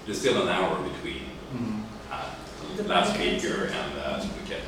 there's still an hour between the last speaker and the Buket.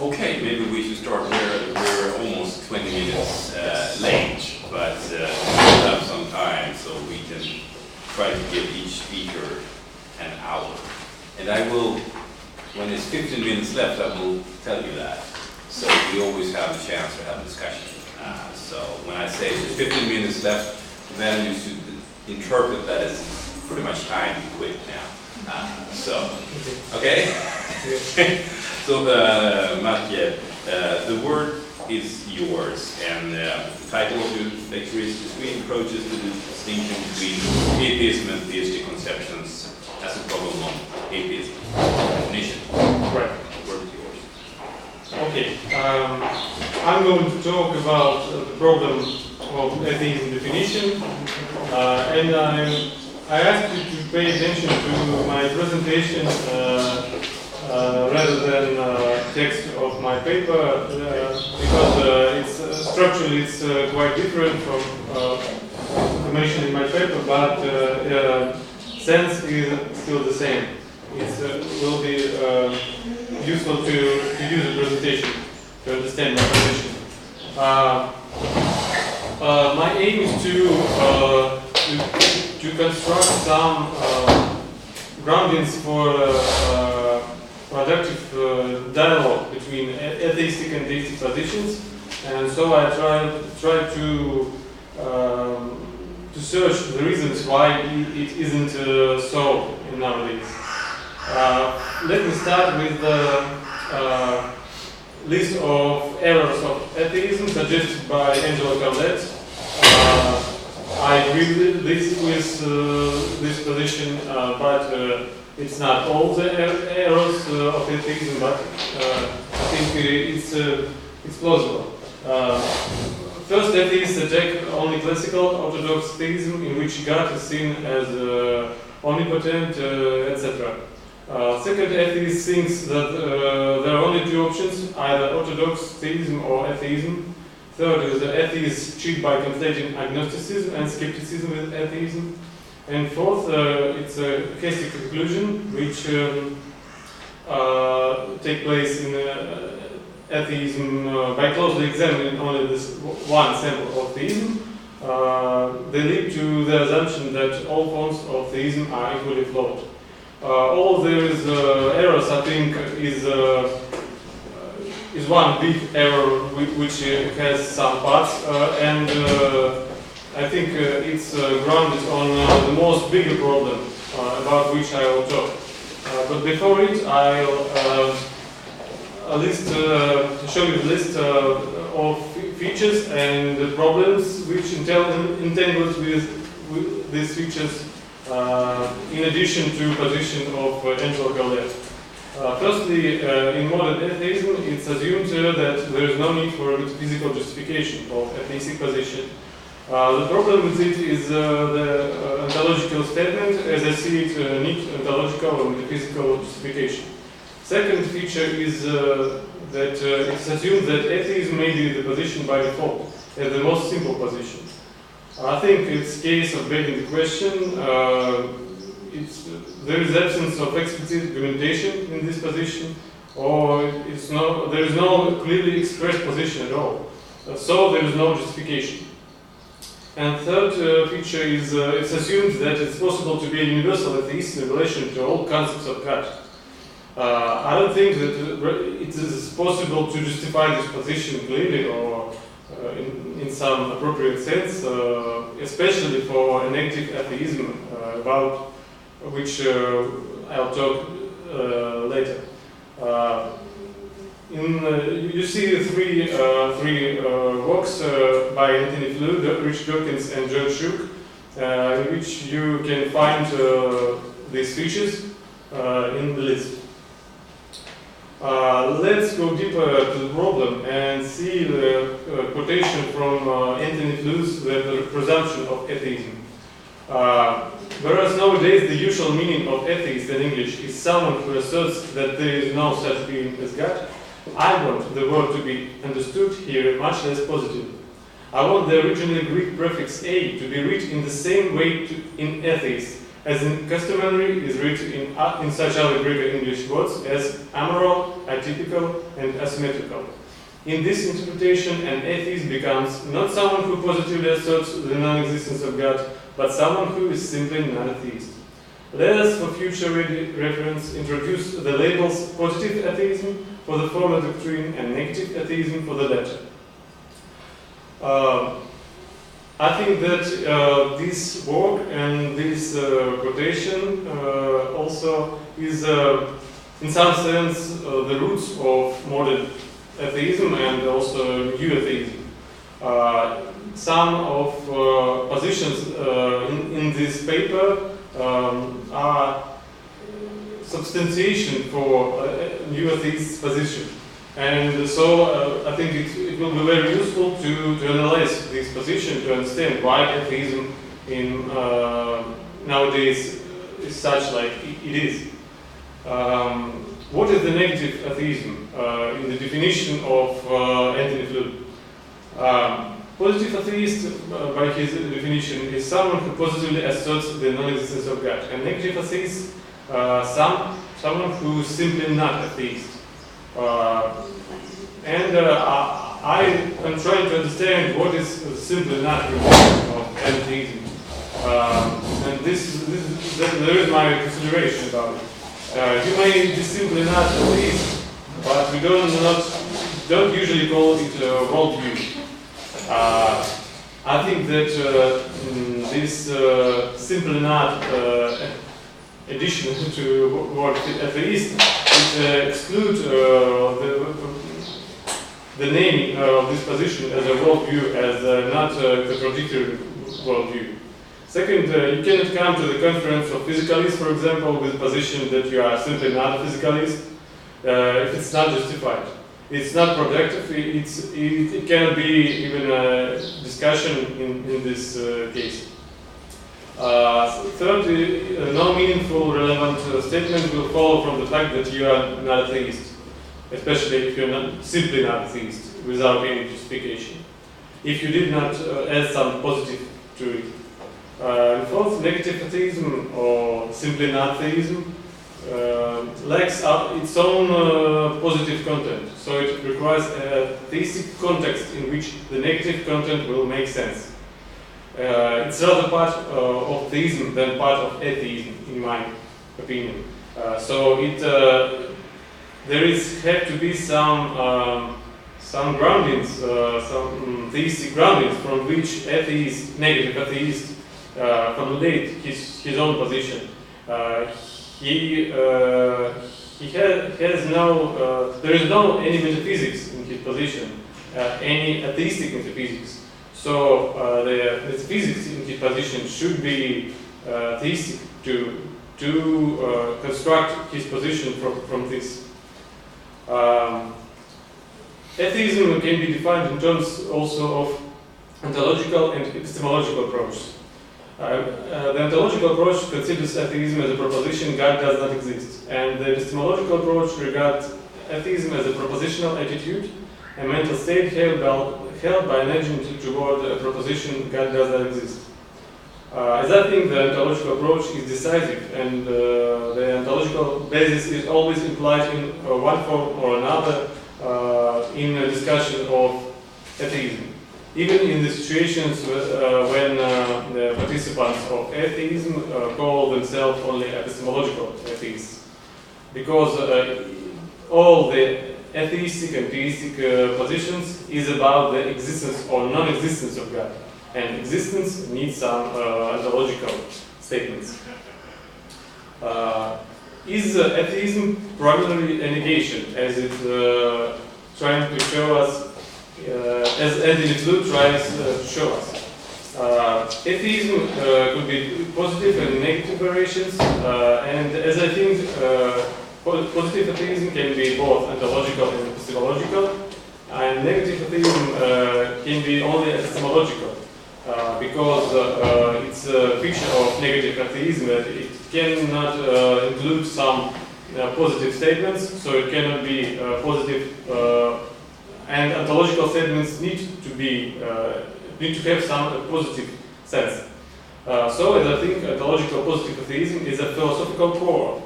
Okay, maybe we should start. We're almost 20 minutes late, but we'll have some time so we can try to give each speaker an hour. And I will, when it's 15 minutes left, I will tell you that. So we always have a chance to have a discussion. So when I say there's 15 minutes left, then you should interpret that as pretty much time to quit now. Okay? So, Mathieu, the word is yours, and the title of your lecture is Between Approaches to the Distinction Between Atheism and Theistic Conceptions as a Problem of Atheism. Definition. Right. The word is yours. Okay. I'm going to talk about the problem of atheism definition, and I ask you to pay attention to my presentation rather than text of my paper, because structurally it's quite different from information in my paper, but sense is still the same. It will be useful to use the presentation to understand my position. My aim is to construct some groundings for productive dialogue between atheistic and theistic positions, and so I try to search the reasons why it isn't so nowadays. Let me start with the list of errors of atheism suggested by Angelo Carlet. I agree with this position, but it's not all the errors of atheism, but I think it's plausible. First, atheists attack only classical Orthodox theism, in which God is seen as omnipotent, etc. Second, atheist thinks that there are only two options, either Orthodox theism or atheism. Third is that atheists cheat by conflating agnosticism and skepticism with atheism. And fourth, it's a hasty conclusion, which take place in atheism by closely examining only this one sample of theism. They lead to the assumption that all forms of theism are equally flawed. All these errors, I think, is one big error which has some parts, and I think it's grounded on the most bigger problem about which I will talk. But before it, I'll show you the list of features and the problems which entangled with these features, in addition to position of Angelo Carlet. Firstly, in modern atheism, it's assumed that there is no need for a metaphysical justification of atheistic position. The problem with it is the ontological statement, as I see it, needs ontological or metaphysical justification. Second feature is that it's assumed that atheism may be the position by default, as the most simple position. I think it's a case of begging the question. There is absence of explicit documentation in this position, or there is no clearly expressed position at all. So there is no justification. And third feature is it's assumed that it's possible to be a universal atheist in relation to all concepts of God. I don't think that it is possible to justify this position clearly or in some appropriate sense, especially for a negative atheism, about which I'll talk later. You see three works by Anthony Flew, Rich Dawkins, and John Shook, in which you can find these features in the list. Let's go deeper to the problem and see the quotation from Anthony Flew's The Presumption of Atheism. Whereas nowadays the usual meaning of atheist in English is someone who asserts that there is no such being as God, I want the word to be understood here much less positively. I want the original Greek prefix a to be read in the same way in atheist as in customary is written in such other Greek English words as amoral, atypical, and asymmetrical. In this interpretation, an atheist becomes not someone who positively asserts the non-existence of God, but someone who is simply non-atheist. Let us, for future reference, introduce the labels positive atheism for the former doctrine and negative atheism for the latter. I think that this work and this quotation also is, in some sense, the roots of modern atheism and also new atheism. Some of positions in this paper are substantiation for new atheist position. And so I think it will be very useful to analyze this position to understand why atheism in nowadays is such like it is. What is the negative atheism in the definition of Anthony Flew? Positive atheist, by his definition, is someone who positively asserts the non-existence of God. And negative atheist, someone who is simply not atheist. I am trying to understand what is simply not of atheism. And there is my consideration about it. You may be simply not atheist, but we don't usually call it a worldview. I think that this simply not addition to word atheist it excludes the naming of this position as a worldview as not a contradictory worldview. Second, you cannot come to the conference of physicalists, for example, with the position that you are simply not a physicalist if it's not justified. It's not productive, it cannot be even a discussion in this case. Third, no meaningful, relevant statement will follow from the fact that you are not atheist, especially if you're simply not atheist, without any justification. If you did not add some positive to it. Fourth, negative atheism, or simply not theism, lacks its own positive content, so it requires a theistic context in which the negative content will make sense. It's rather part of theism than part of atheism, in my opinion. So there have to be some groundings, some theistic groundings from which negative atheist, formulate his own position. There is no any metaphysics in his position, any atheistic metaphysics. So the metaphysics in his position should be theistic to construct his position from this. Atheism can be defined in terms also of ontological and epistemological approaches. The ontological approach considers atheism as a proposition God does not exist, and the epistemological approach regards atheism as a propositional attitude, a mental state held by an agent toward a proposition God does not exist. As I think the ontological approach is decisive, and the ontological basis is always implied in one form or another in a discussion of atheism. Even in the situations when the participants of atheism call themselves only epistemological atheists, because all the atheistic and theistic positions is about the existence or non-existence of God, and existence needs some ontological statements. Is atheism primarily a negation, as it trying to show us, as Anthony Flew tries to show us? Atheism could be positive and negative variations, and as I think positive atheism can be both ontological and epistemological, and negative atheism can be only epistemological, because it's a feature of negative atheism that it cannot include some positive statements, so it cannot be positive, and ontological statements need to have some positive sense. So, as I think, ontological positive atheism is a philosophical core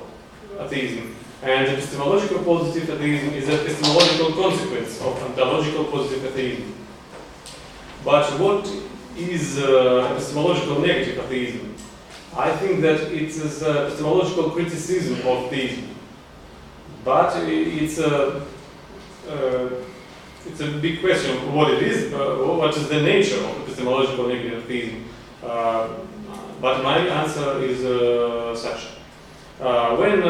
of atheism, and epistemological positive atheism is an epistemological consequence of ontological positive atheism. But what is epistemological negative atheism? I think that it is epistemological criticism of theism, but it's a big question what it is, what is the nature of epistemological negative theism. But my answer is such. When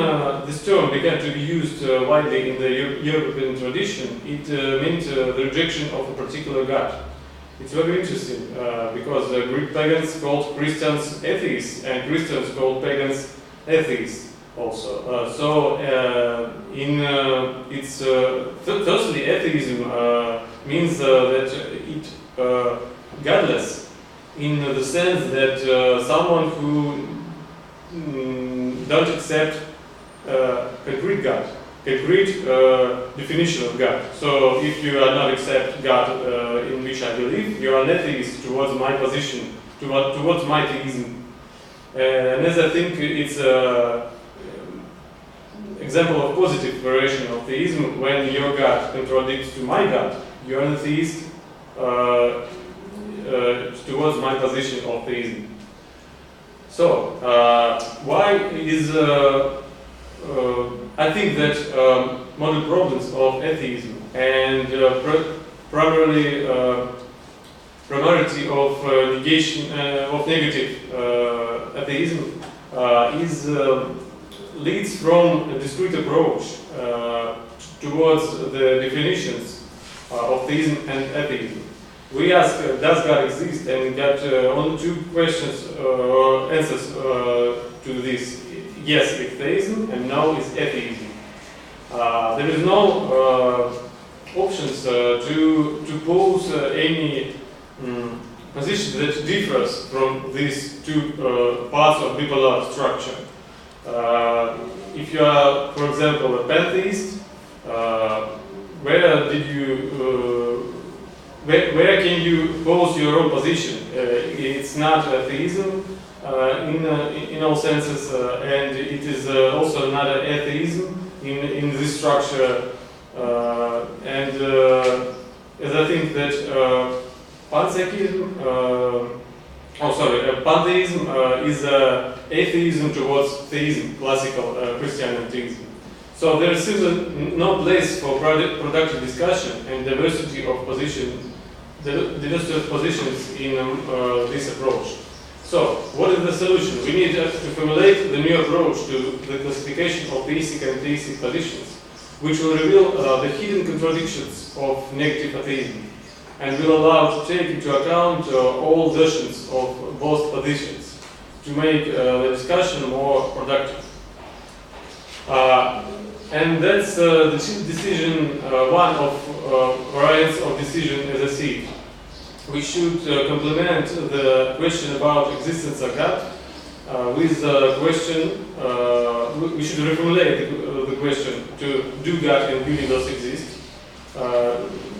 this term began to be used widely in the European tradition, it meant the rejection of a particular God. It's very interesting because the Greek pagans called Christians atheists, and Christians called pagans atheists also. Firstly, atheism means that it godless, in the sense that someone who don't accept concrete God, concrete definition of God. So if you are not accept God in which I believe, you are an atheist towards my position, towards my theism. And as I think it's an example of positive variation of theism, when your God contradicts to my God, you are an atheist towards my position of theism. So, why is I think that model problems of atheism and primarily primarity of negation of negative atheism leads from a discrete approach towards the definitions of theism and atheism. We ask, does God exist? And got only two questions answers to this. Yes, it's theism, and no, it's atheism. There is no options to pose any position that differs from these two parts of bipolar structure. If you are, for example, a pantheist, where can you pose your own position? It's not theism in all senses, and it is also not atheism in this structure. And as I think that pantheism is atheism towards theism, classical Christian theism. So there is simply no place for productive discussion and diversity of positions in this approach. So, what is the solution? We need to formulate the new approach to the classification of theistic and theistic positions, which will reveal the hidden contradictions of negative atheism, and will allow to take into account all versions of both positions to make the discussion more productive. And that's the decision, one of variants of decision as I see it. we should complement the question about existence of God with the question, we should reformulate the question to do God and universe exist?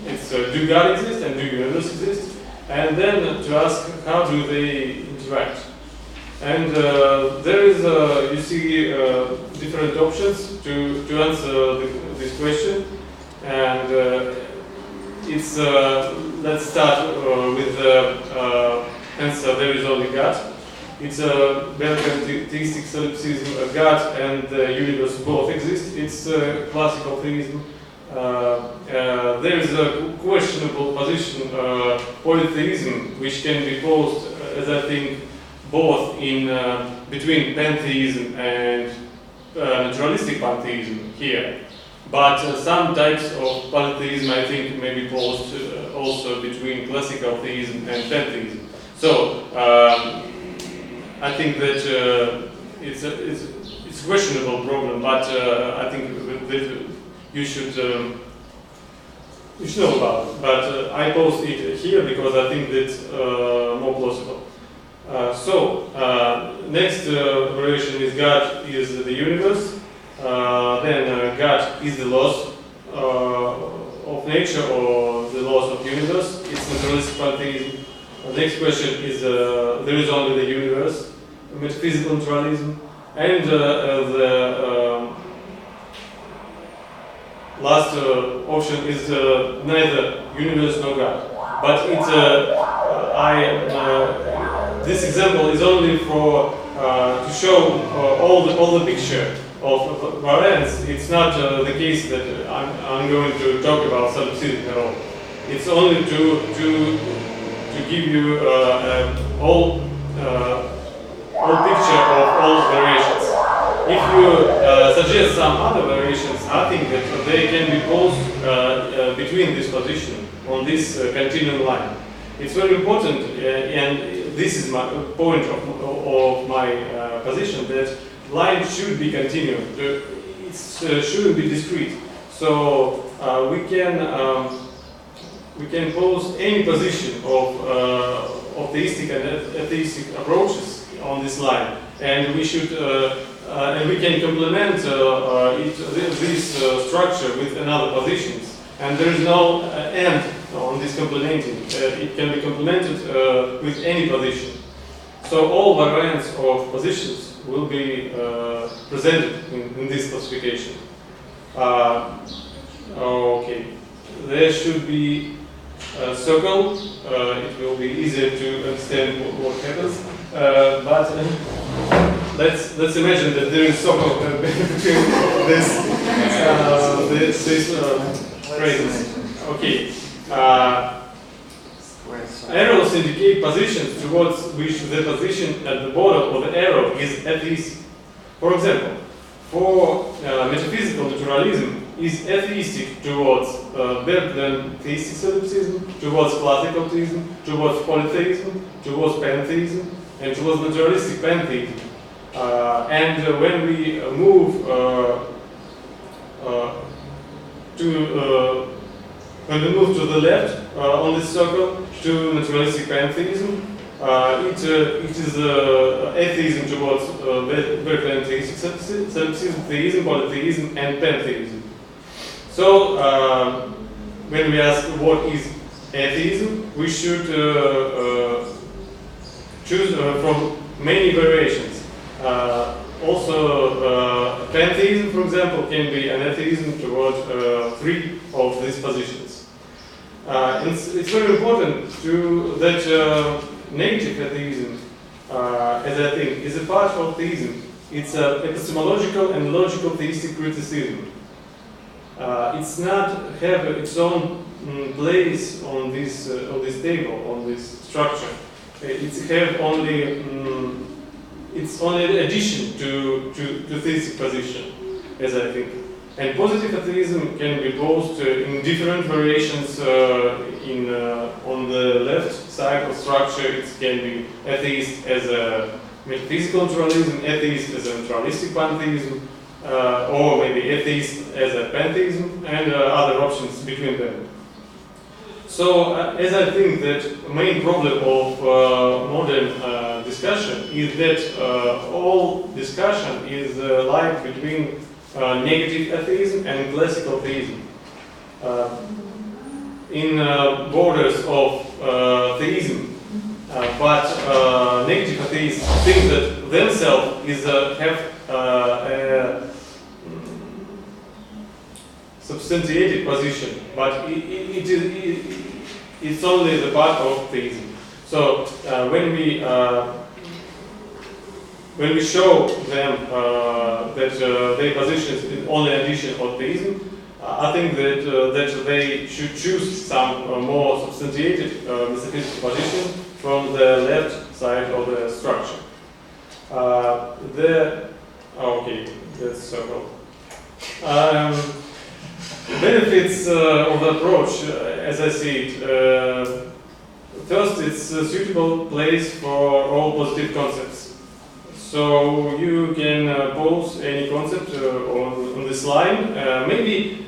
It's do God exist and do universe exist? And then to ask how do they interact? And there is, you see, different options to answer this question. And it's, let's start with the answer, there is only God. It's a theistic solipsism, God and the universe both exist. It's classical theism. There is a questionable position, polytheism, which can be posed, as I think, both in between pantheism and naturalistic pantheism here. But some types of polytheism, I think, may be posed also between classical theism and pantheism. So I think that it's a questionable problem, but I think that you should know about it. But I post it here because I think that's more plausible. Next variation is God is the universe. Then God is the laws of nature or the laws of universe. It's naturalistic pantheism. The next question is there is only the universe, metaphysical naturalism, and the last option is neither universe nor God. But it's this example is only for to show all the picture of Voronezh. It's not the case that I'm going to talk about solipsism at all. It's only to give you all picture of all variations. If you suggest some other variations, I think that they can be posed between this position on this continuum line. It's very important, and this is my point of my position, that line should be continuum. It shouldn't be discrete. So we can pose any position of theistic and atheistic approaches on this line, and we should and we can complement this structure with another positions. And there is no end on this complementing. It can be complemented with any position. So all variants of positions will be presented in this classification. Okay, there should be a circle. It will be easier to understand what happens. But let's imagine that there is circle between this phrases. Okay. Arrows indicate positions towards which the position at the bottom of the arrow is atheistic. For example, for metaphysical naturalism is atheistic towards Bergman theistic solipsism, towards classical theism, towards polytheism, towards pantheism, and towards naturalistic pantheism. And when we move when we move to the left on this circle to naturalistic pantheism, it is atheism towards Bergman theistic solipsism, theism, polytheism, and pantheism. So when we ask what is atheism, we should choose from many variations. Also, pantheism, for example, can be an atheism towards three of these positions. It's very important that negative atheism, as I think, is a part of theism. It's epistemological and logical theistic criticism. It's not have its own place on this table, on this structure. It's have only it's only an addition to theistic position, as I think. And positive atheism can be posed in different variations on the left side of structure. It can be atheist as a metaphysical naturalism, atheist as a naturalistic pantheism, or maybe atheist as a pantheism, and other options between them. So, as I think that the main problem of modern discussion is that all discussion is like between negative atheism and classical theism. In borders of theism, but negative atheists think that themselves have a substantiated position, but it's only the part of theism. So when we show them that their position is only addition of theism, I think that they should choose some more substantiated metaphysical position from the left side of the structure. Okay, that's circle. Benefits of the approach, as I see it. First, it's a suitable place for all positive concepts. So you can pose any concept on this line. Maybe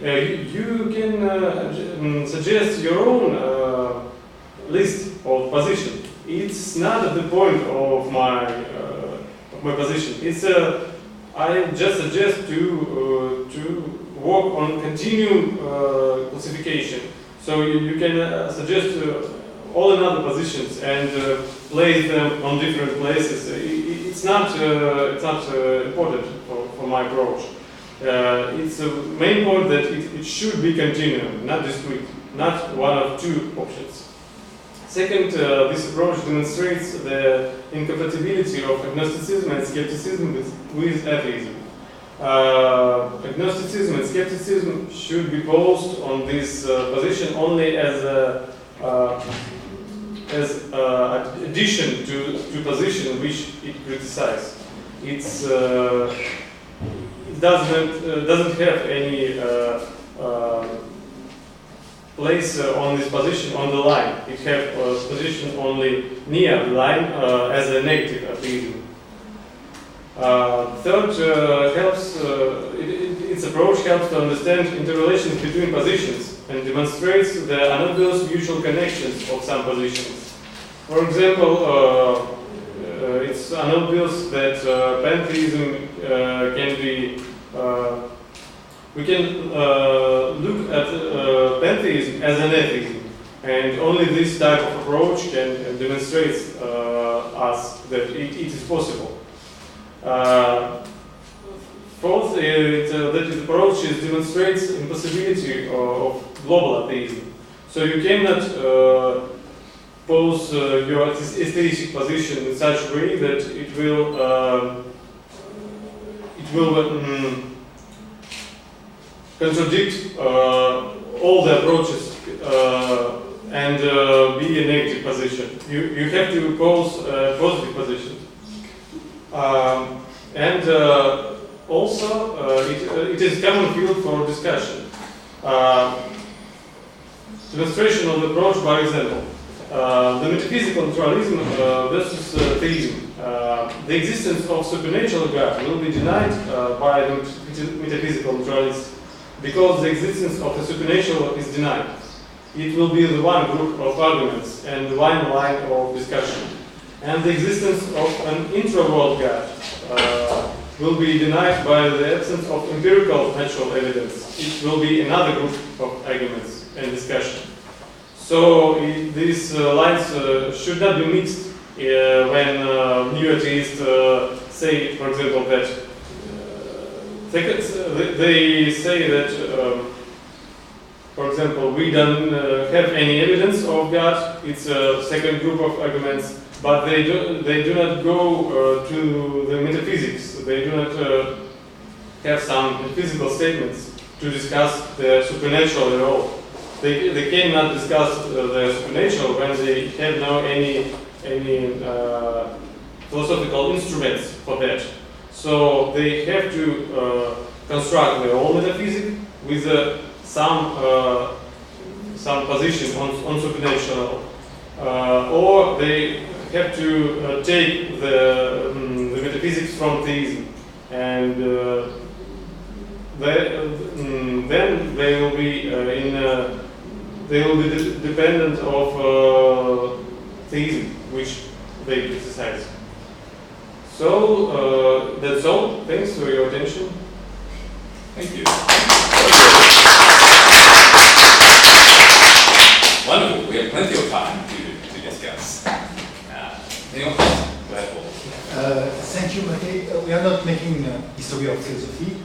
you can suggest your own list of position. It's not at the point of my position. It's I just suggest to work on continuum classification. So you can suggest all another positions and place them on different places. It's not important for my approach. It's a main point that it should be continuum, not discrete, not one of two options. Second, this approach demonstrates the incompatibility of agnosticism and skepticism with atheism. Agnosticism and skepticism should be posed on this position only as addition to position which it criticizes. It doesn't have any place on this position on the line. It has position only near the line as a negative atheism. Third, its approach helps to understand interrelations between positions and demonstrates the unobvious mutual connections of some positions. For example, it's unobvious that pantheism can be. We can look at pantheism as an atheism, and only this type of approach can demonstrate us that it is possible. Fourth, that approach demonstrates impossibility of global atheism. So you cannot pose your atheistic position in such a way that it will contradict all the approaches and be a negative position. You have to pose a positive position. Also, it is common field for discussion. Demonstration of the approach by example. The metaphysical naturalism versus theism. The existence of supernatural God will be denied by the metaphysical naturalists because the existence of the supernatural is denied. It will be the one group of arguments and one line of discussion. And the existence of an intra-world God will be denied by the absence of empirical natural evidence. It will be another group of arguments and discussion. So these lines should not be mixed when new atheists say, for example, that they say that, for example, we don't have any evidence of God. It's a second group of arguments. But they do not go to the metaphysics. They do not have some physical statements to discuss the supernatural at all. They cannot discuss the supernatural when they have no any philosophical instruments for that. So they have to construct their own metaphysics with some position on supernatural, or they have to take the metaphysics from theism, and then they will be they will be dependent of theism, which they criticize. So that's all. Thanks for your attention. Thank you. Wonderful. We have plenty of time to discuss. Anyone else? Go ahead, Paul. Thank you, Matej. We are not making a history of philosophy.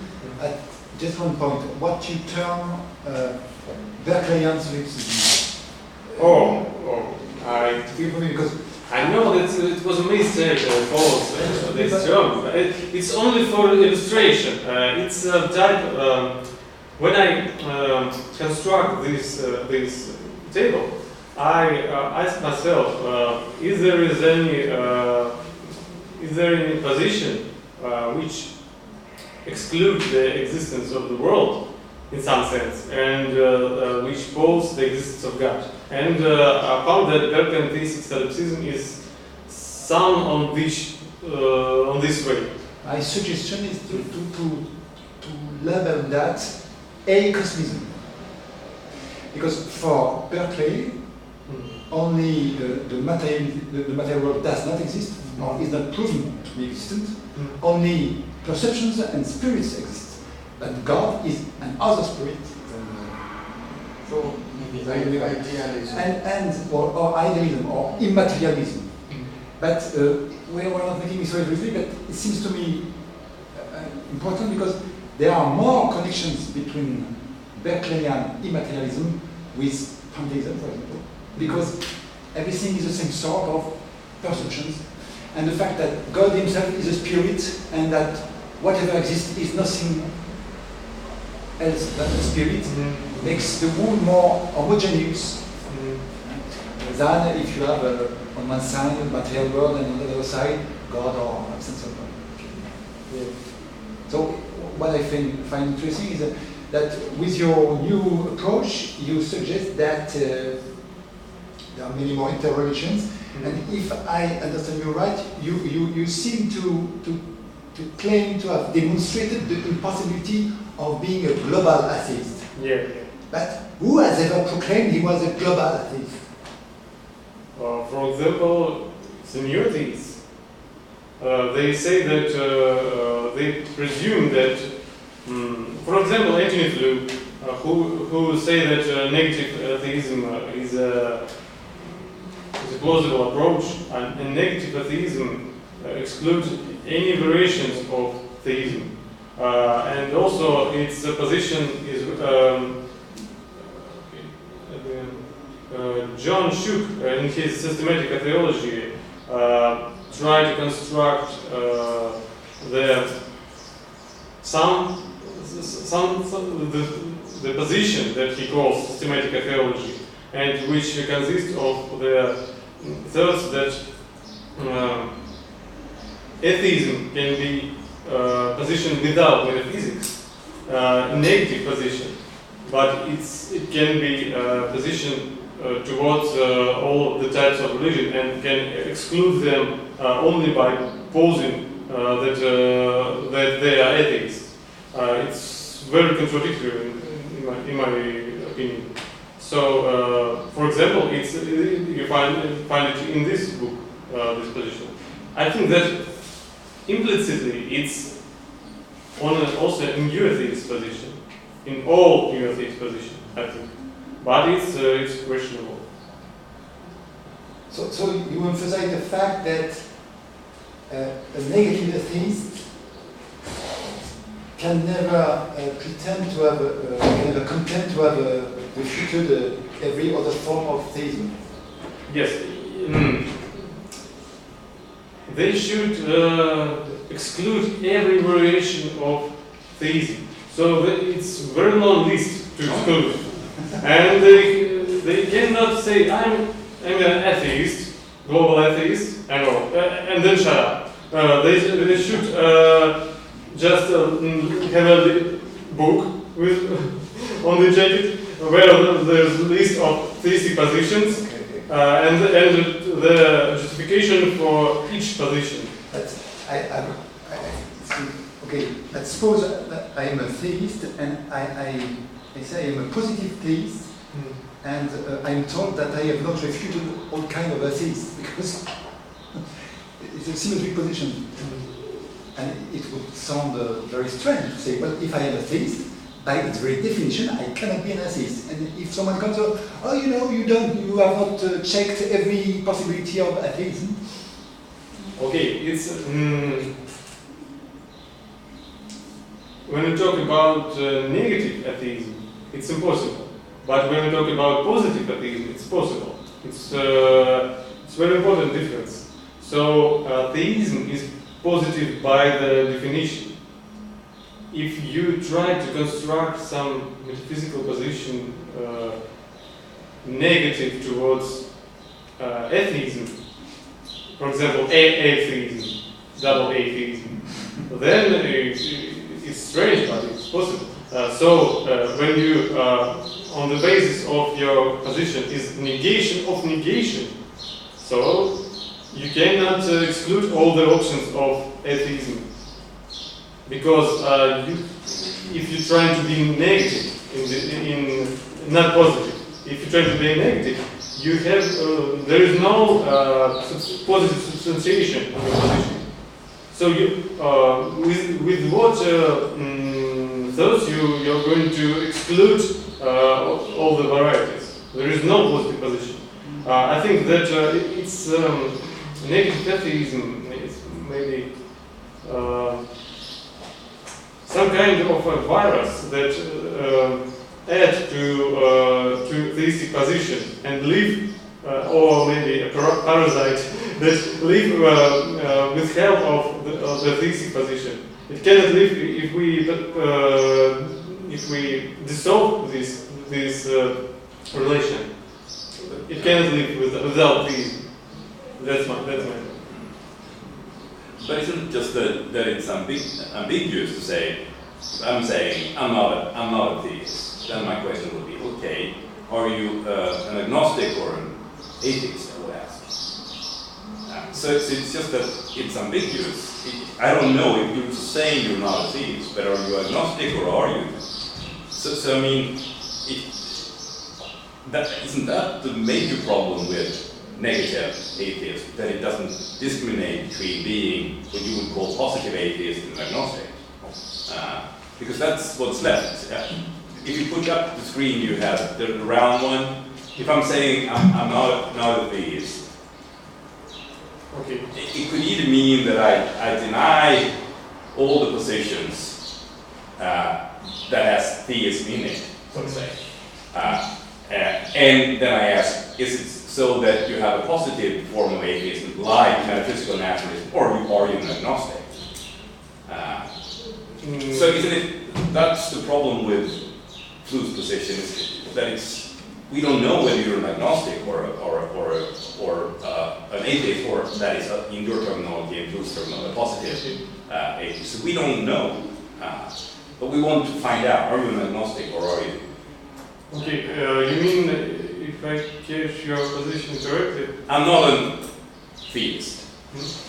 At just one point, what you term Berkeleyan Sleptsova. Because I know that it was a mistake, false, this term. It's only for illustration. It's a type, when I construct this table, I ask myself, is there any position which excludes the existence of the world in some sense, and which pose the existence of God? And I found that Berkeleyan theistic solipsism is sound on this way. my suggestion is to label that acosmism. Because for Berkeley, only the material world does not exist, or is not proven to be existent. Only perceptions and spirits exist. But God is an other spirit. So maybe idealism. Or idealism or immaterialism. But we were not making this very briefly, but it seems to me important because there are more connections between Berkeleyan immaterialism with pantheism, for example, because everything is the same sort of perceptions, and the fact that God himself is a spirit and that whatever exists is nothing else than a spirit makes the world more homogeneous than if you have on one side a material world and on the other side God or absence of God. So what I find interesting is that with your new approach, you suggest that there are many more interrelations, and if I understand you right, you seem to claim to have demonstrated the impossibility of being a global atheist. Yeah. But who has ever proclaimed he was a global atheist? For example, the new atheists. They say that they presume that, for example, Anthony Flew, who say that negative atheism is a plausible approach, and negative atheism excludes any variations of theism, and also its position is John Shook in his systematic theology try to construct the position that he calls systematic theology, and which consists of the thoughts that atheism can be positioned without metaphysics, negative position, but it can be positioned towards all the types of religion and can exclude them only by posing that they are atheists. It's very contradictory in my opinion. So, for example, you find it in this book, this position. I think that implicitly it's also in new atheist position, in all new atheist position, I think. But it's questionable. So you emphasize the fact that a negative atheist can never pretend to have, can never contend to have refuted every other form of theism. Yes. They should exclude every variation of theism. So it's a very long list to exclude. And they cannot say, I'm an atheist, global atheist, and then shut up. They should just have a book with on the jacket where there's a list of theistic positions and the justification for each position. Okay, let's suppose that I am a theist and I say I am a positive theist And I'm told that I have not refuted all kind of atheists because it's a symmetric position. And it would sound very strange to say, well, if I am atheist, by its very definition, I cannot be an atheist. And if someone comes up, oh, you know, you have not checked every possibility of atheism. Okay, it's when we talk about negative atheism, it's impossible. But when we talk about positive atheism, it's possible. It's very important difference. So theism is positive by the definition. If you try to construct some metaphysical position negative towards atheism, for example, atheism, double atheism, then it's strange, but it's possible. So when you, on the basis of your position is negation of negation, so you cannot exclude all the options of atheism. Because if you're trying to be negative, not positive, if you're trying to be negative, you have there is no positive substantiation of your position. So you, with what thoughts you're going to exclude all the varieties. There is no positive position. I think that it's negative atheism is maybe some kind of a virus that add to theistic position and live, or maybe a parasite that live with help of the theistic position. It cannot live if we dissolve this relation. It cannot live without theism. That's my point. But isn't it just that it's ambiguous to say, I'm saying I'm not a theist? Then my question would be, okay, are you an agnostic or an atheist? I would ask. So it's just that it's ambiguous. I don't know if you're saying you're not a theist, but are you agnostic or are you? So I mean, isn't that the major problem with negative atheism, that it doesn't discriminate between being what you would call positive atheist and agnostic? Because that's what's left. If you put up the screen, you have the round one. If I'm saying I'm not a theist, okay, it could either mean that I deny all the positions that has theism in it, so to say. And then I ask, is it so that you have a positive form of atheism, like metaphysical naturalism, or are you an agnostic? So isn't it, that's the problem with Flu's position, is that we don't know whether you're an agnostic or an atheist, or that is, in your terminology, in Flu's terminology, a positive atheist. So we don't know, but we want to find out, are you an agnostic or are you? Okay, you mean, if I catch your position correctly? I'm not a theist.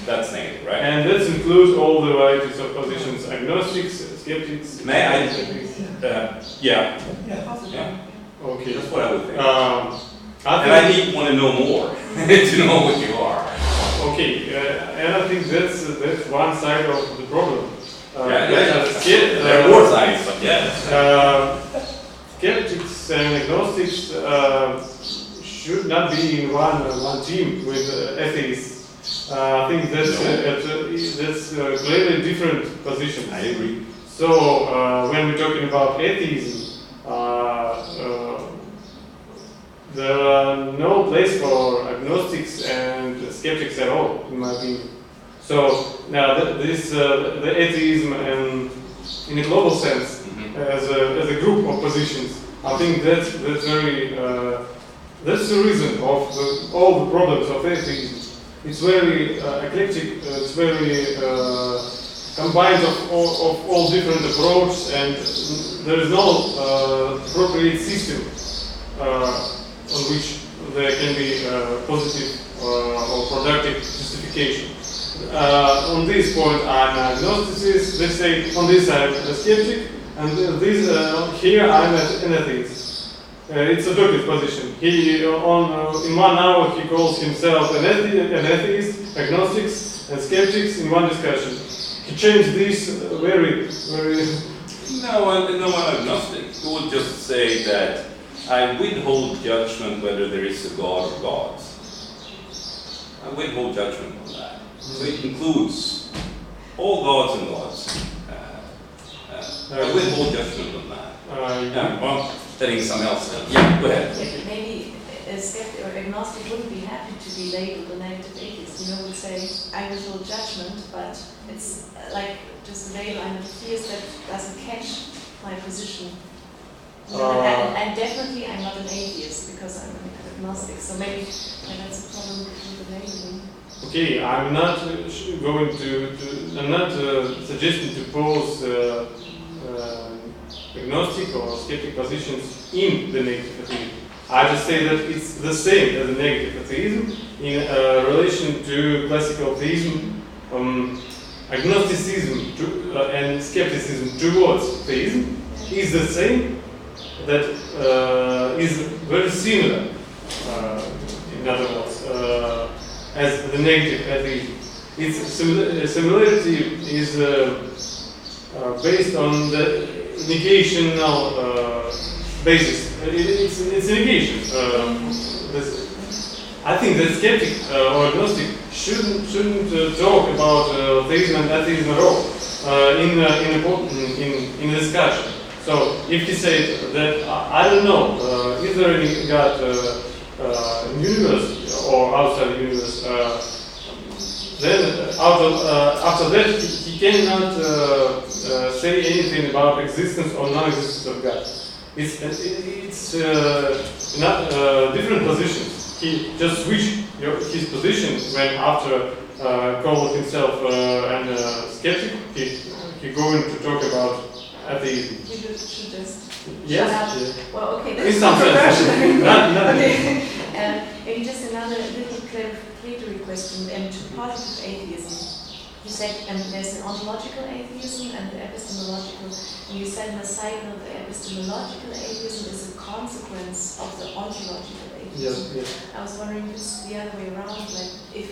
That's negative, right? And that includes all the varieties of positions, agnostics, skeptics. May I? Yeah. Okay. That's what I would think. I want to know more to know what you are. Okay, and I think that's one side of the problem. There are more sides, but yeah. Skeptics and agnostics should not be in one team with atheists. I think that's clearly different position. I agree. So when we're talking about atheism, there are no place for agnostics and skeptics at all, in my opinion. So now the atheism in a global sense, as a group of positions, I think that's very that's the reason of all the problems of atheism. It's very eclectic. It's very combined of all different approaches, and there is no appropriate system on which there can be positive or productive justification. On this point, I'm an agnosticist. Let's say on this I'm a skeptic, and this here I'm an atheist. it's a Dawkins position. He in 1 hour he calls himself an atheist, agnostics, and skeptics in one discussion. He changed this very. No, I'm agnostic. He would just say that I withhold judgment whether there is a God or gods. I withhold judgment on that. So it includes all gods and gods. I withhold judgment on that. Well, telling someone else. Yeah, go ahead. Yeah, maybe a skeptic or agnostic wouldn't be happy to be labeled a negative atheist. Would say, I withhold judgment, but it's like just a label. I'm a theist that doesn't catch my position. And definitely I'm not an atheist because I'm an agnostic. So maybe that's a problem with the labeling. Okay, I'm not I'm not suggesting to pose agnostic or skeptic positions in the negative atheism. I just say that it's the same as a negative atheism in relation to classical theism. Agnosticism and skepticism towards theism is the same. That is very similar, in other words, as the negative atheism. Its similarity is based on the negational basis. It's negation. I think that skeptic or agnostic shouldn't talk about theism and atheism at all in a discussion. So if he said that I don't know, is there any God in the universe or outside the universe, then after that he cannot say anything about existence or non-existence of God. It's not different positions. He just switched his position when after calling himself an skeptic, he going to talk about atheism. You should just yes. shut up. Yeah. Well, okay, In that's some sense. okay. Maybe just another little clarificatory question to positive atheism. You said there's an ontological atheism and the epistemological. And you said in the side note the epistemological atheism is a consequence of the ontological atheism. Yes, yes. I was wondering if it's the other way around. Like if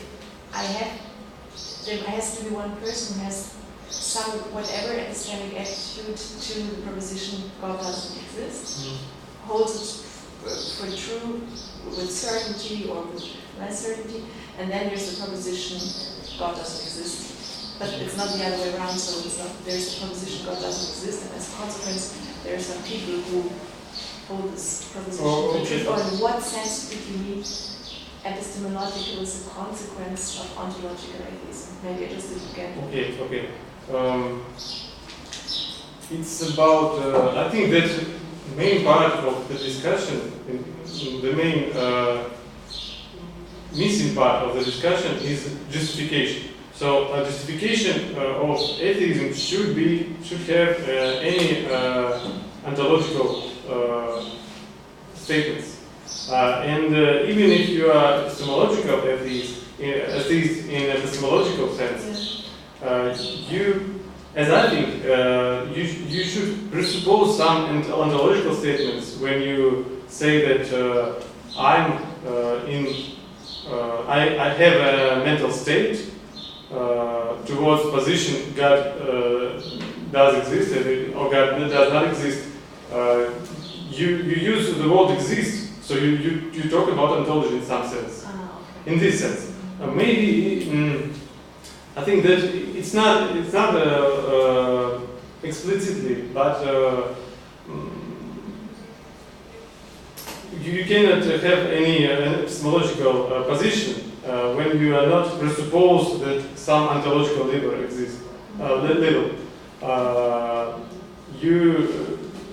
there has to be one person who has some whatever epistemic attitude to the proposition God doesn't exist, holds it for true with certainty or with less certainty, and then there's the proposition God doesn't exist. But it's not the other way around, so it's not there's a proposition God doesn't exist, and as a consequence there are some people who hold this proposition. Okay. Or in what sense did you mean epistemological is a consequence of ontological atheism? Maybe I just did it again. Okay. It's about, I think that the main part of the discussion, the main missing part of the discussion is justification. So a justification of atheism should have any ontological statements. And even if you are epistemological atheist in epistemological sense, you, as I think, you should presuppose some ontological statements when you say that I have a mental state towards position God does exist or God does not exist. You use the word exist, so you talk about ontology in some sense. Okay. In this sense, maybe I think that it's not explicitly, but you cannot have any epistemological position when you are not presuppose that some ontological level exists.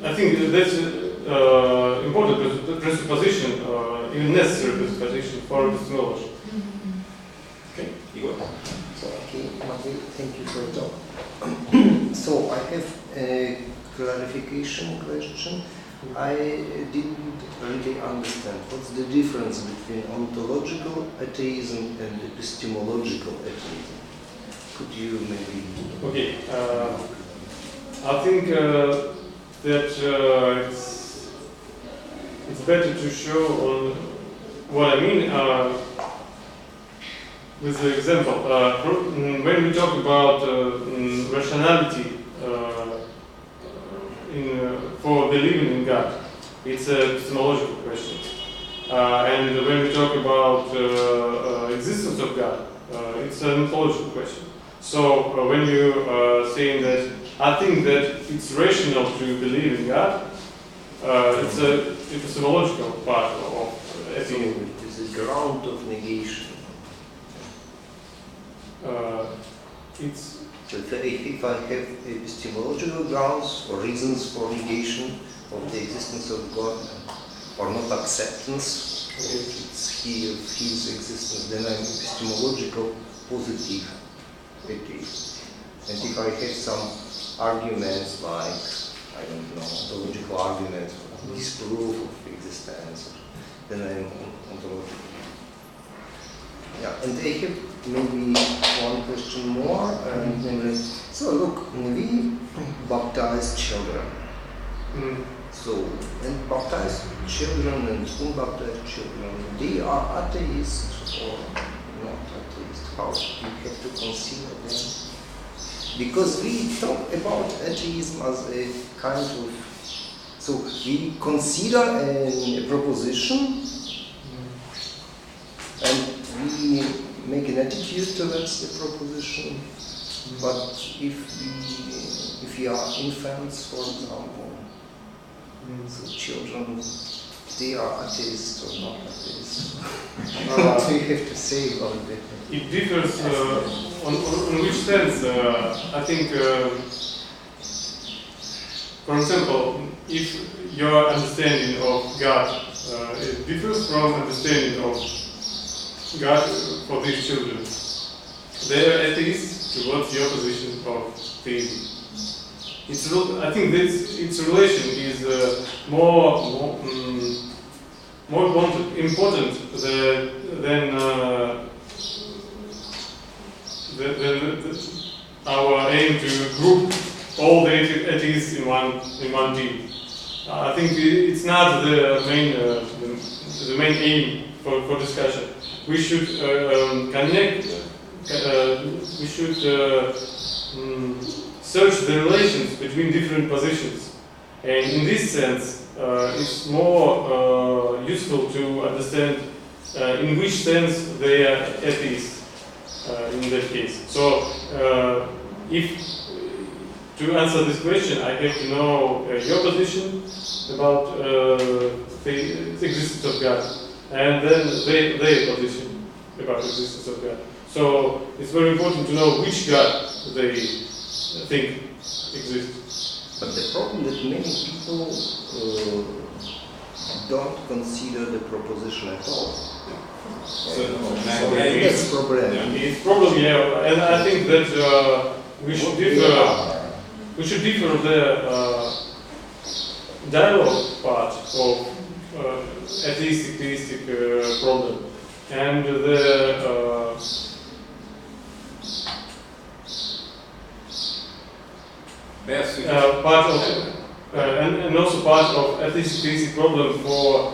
I think that's important presupposition, even necessary presupposition for epistemology. Okay, Igor. So, okay, Matthew, thank you for the talk. So, I have a clarification question. I didn't really understand what's the difference between ontological atheism and epistemological atheism. Could you maybe... Okay, I think that it's better to show on what I mean with the example. When we talk about rationality for believing in God, it's a epistemological question. And when we talk about existence of God, it's an ontological question. So when you are saying that I think that it's rational to believe in God, it's a epistemological part of atheism. It is a ground of negation. So if I have epistemological grounds or reasons for negation of the existence of God, or not acceptance of his existence, then I'm epistemological positive atheist. And if I have some arguments like, I don't know, ontological arguments, disprove of existence, then I'm ontological. Yeah, and I have maybe one question more, namely, so look, we baptize children. So, and baptized children and unbaptized children, they are atheists or not atheists? How you have to consider them? Because we talk about atheism as a kind of, so we consider a proposition and we make an attitude towards the proposition, but if we are infants, for example, so children, they are atheists or not atheists. What do you have to say about that? It differs on which sense. I think, for example, if your understanding of God it differs from understanding of God for these children, they are atheists towards the opposition of theism. I think its relation is more important than our aim to group all the atheists in one team. I think it's not the main aim for discussion. We should connect. We should search the relations between different positions, and in this sense, it's more useful to understand in which sense they are atheists in that case. So, if to answer this question, I have to know your position about the existence of God, and then their position about the existence of God. So it's very important to know which God they think exists. But the problem that many people don't consider the proposition at all. So that's the problem. It's probably, and I think that we should differ. We should differ the dialogue part of atheistic, theistic problem, and the part of and also part of atheistic problem for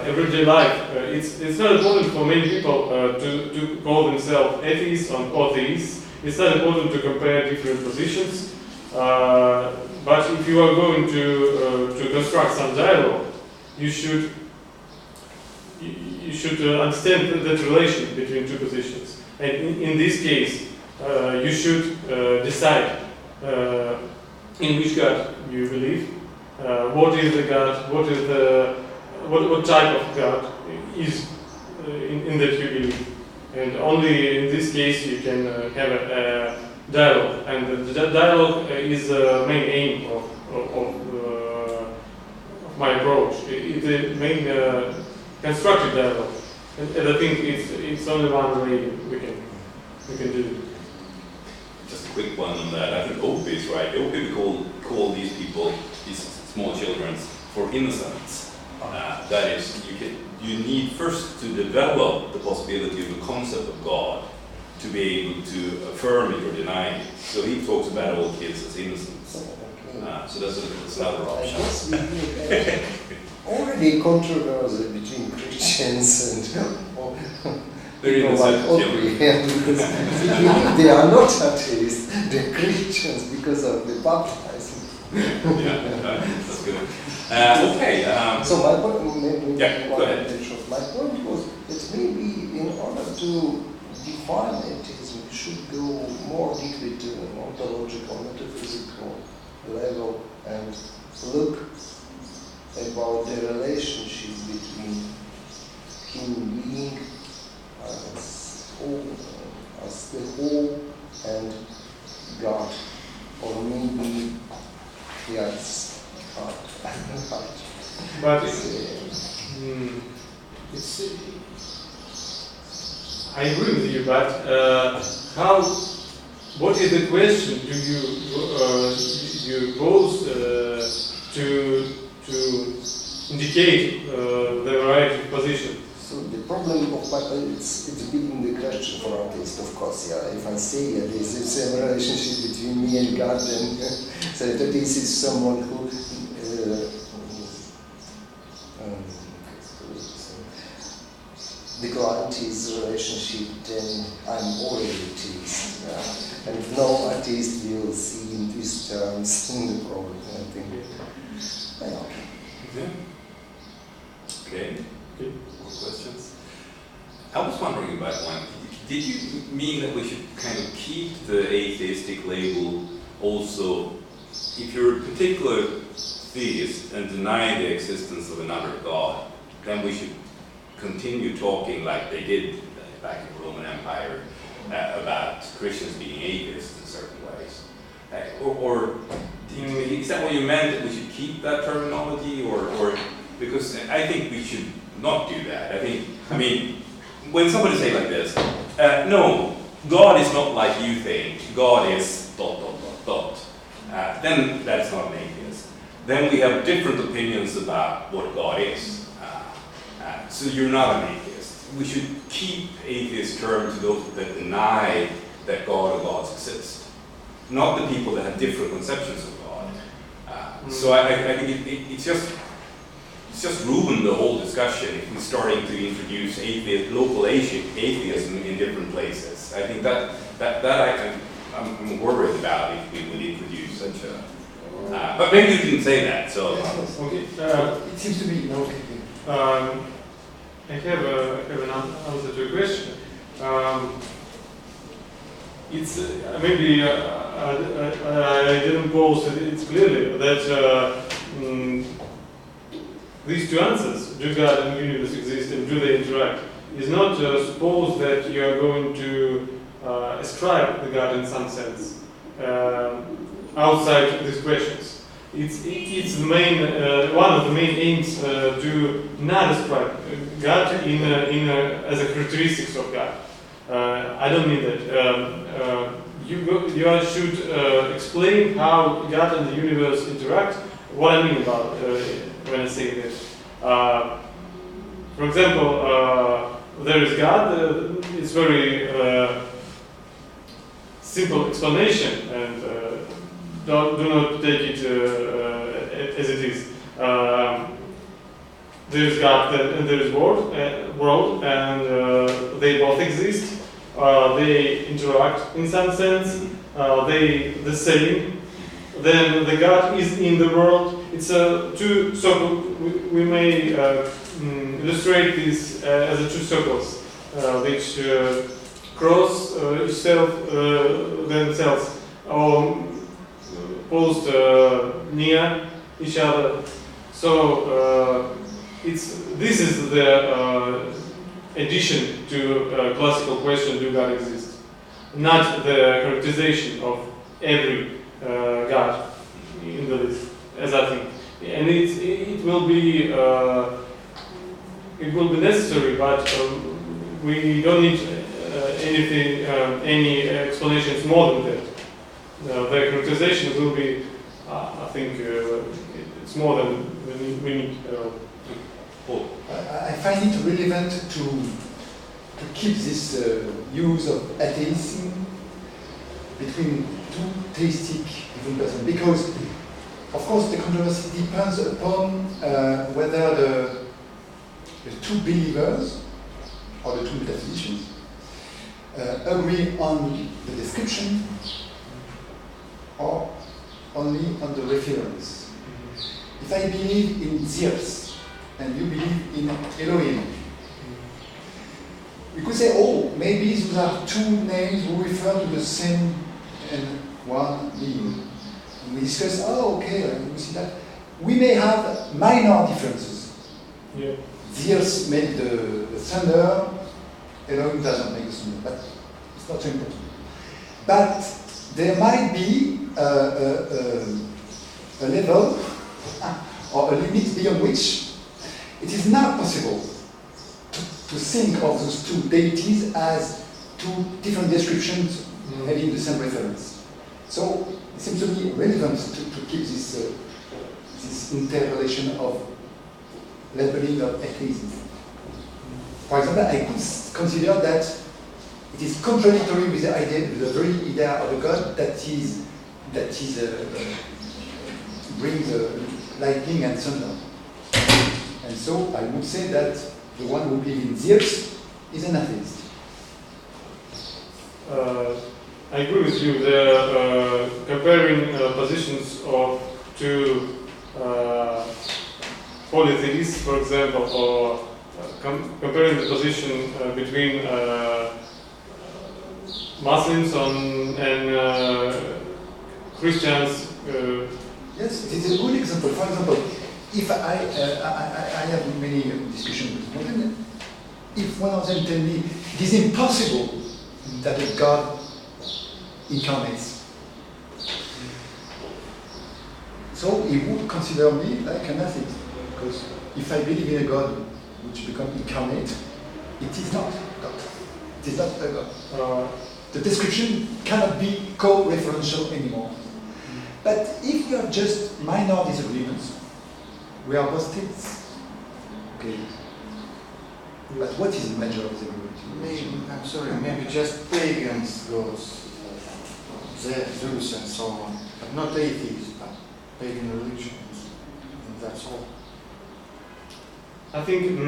everyday life. It's not important for many people to call themselves atheists or theists. It's not important to compare different positions. But if you are going to construct some dialogue, you should understand that relation between two positions. And in this case, you should decide in which God you believe, what is the God, what type of God is in that you believe. And only in this case you can have a dialogue, and the dialogue is the main aim of my approach. It's the main constructive dialogue, and I think it's only one way we can do it. Just a quick one on that. I think Opie is right. Opie call these people, these small children, for innocents. That is, you need first to develop the possibility of the concept of God to be able to affirm it or deny it. So he talks about all kids as innocents. So that's another option. already controversy between Christians and Very people like Audrey. Because they are not atheists, they're Christians because of the baptism. Yeah, that's good. Okay. So my point, maybe yeah, go ahead. My point was that maybe in order to define atheism, we should go more deeply to an ontological, metaphysical level and look about the relationship between human being as the whole and God, or maybe yes, But I agree with you. But how? What is the question? Do you pose to indicate the variety of position? So the problem of it's being the question for atheists, of course. Yeah, if I say there is the same relationship between me and God, then so that this is someone who declined his relationship, then I'm already atheist. Yeah? And no atheist will see in these terms the problem. I think. Yeah, okay. Okay. More questions? I was wondering about one. Did you mean that we should kind of keep the atheistic label also if you're a particular theist and deny the existence of another God, then we should continue talking like they did back in the Roman Empire about Christians being atheists in certain ways? Or is that what you meant, that we should keep that terminology? Or because I think we should not do that. I mean, when somebody say like this, no, God is not like you think, God is ... then that's not an atheist. Then we have different opinions about what God is. So you're not an atheist. We should keep atheist term to those that deny that God or gods exist, not the people that have different conceptions of God. So I think it's just ruined the whole discussion if we're starting to introduce local atheism in different places. I think that I'm worried about if we would introduce such a. But maybe you didn't say that. So okay. It seems to be okay. I have an answer to a question. It's maybe I didn't pose it clearly that these two answers, do God and universe exist and do they interact, is not suppose that you are going to ascribe the God in some sense outside these questions. It's the main one of the main aims to not describe God as a characteristics of God. I don't mean that. You should explain how God and the universe interact. What I mean about when I say that. For example, there is God. It's very simple explanation, and do not take it as it is. There is God and there is world, and they both exist. They interact in some sense. They the same. Then the God is in the world. It's two circles. We may illustrate this as two circles, which cross themselves or posed near each other. So this is the addition to classical question: do God exist? Not the characterization of every God in the list, as I think, and it will be necessary, but we don't need any explanations more than that. The characterization will be, I think, it's more than we need. I find it relevant to keep this use of atheism between two theistic different persons, because of course, the controversy depends upon whether the two believers or the two metaphysicians agree on the description or only on the reference. If I believe in Zeus and you believe in Elohim, we could say, oh, maybe those are two names who refer to the same and one being. And we discuss, oh, okay, we see that. We may have minor differences. Yeah. Zeus made the thunder, Elohim doesn't make the thunder, but it's not so important. But there might be a level or a limit beyond which it is not possible to think of those two deities as two different descriptions having the same reference. So it seems to be relevant to keep this interrelation of labeling of atheism. For example, I could consider that it is contradictory with the idea, with the very idea of a God that brings lightning and thunder. And so I would say that the one who believes in Zeus is an atheist. I agree with you. The comparing positions of two polytheists, for example, or comparing the position between Muslims and Christians. Yes, it is a good example. For example, if I have many discussions with them, if one of them tell me it is impossible that a God incarnates, so he would consider me like an atheist, because if I believe in a God which becomes incarnate, it is not God. It is not a God. The description cannot be co-referential anymore. But if you have just minor disagreements, we are both theists. Okay. But what is major disagreement? Maybe, I'm sorry, maybe just pagans goes, Zeus and so on, but not atheists, but pagan religions, and that's all. I think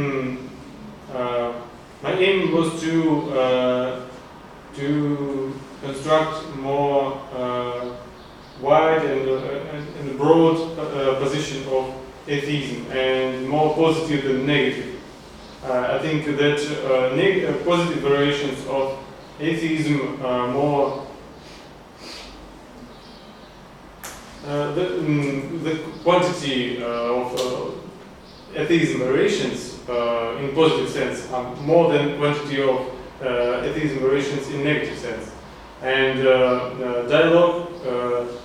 my aim was to construct more wide and broad position of atheism, and more positive than negative. I think that positive variations of atheism are more the quantity of atheism variations in positive sense are more than quantity of atheism variations in negative sense. And dialogue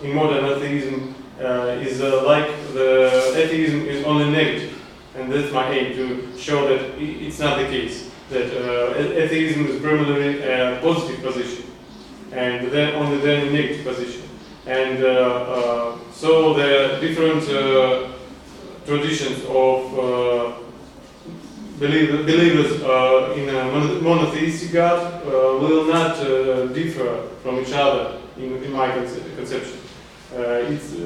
in modern atheism is like the atheism is only negative. And that's my aim, to show that it's not the case, that atheism is primarily a positive position, and then only then a negative position. And so the different traditions of believers in a monotheistic God will not differ from each other in my conception.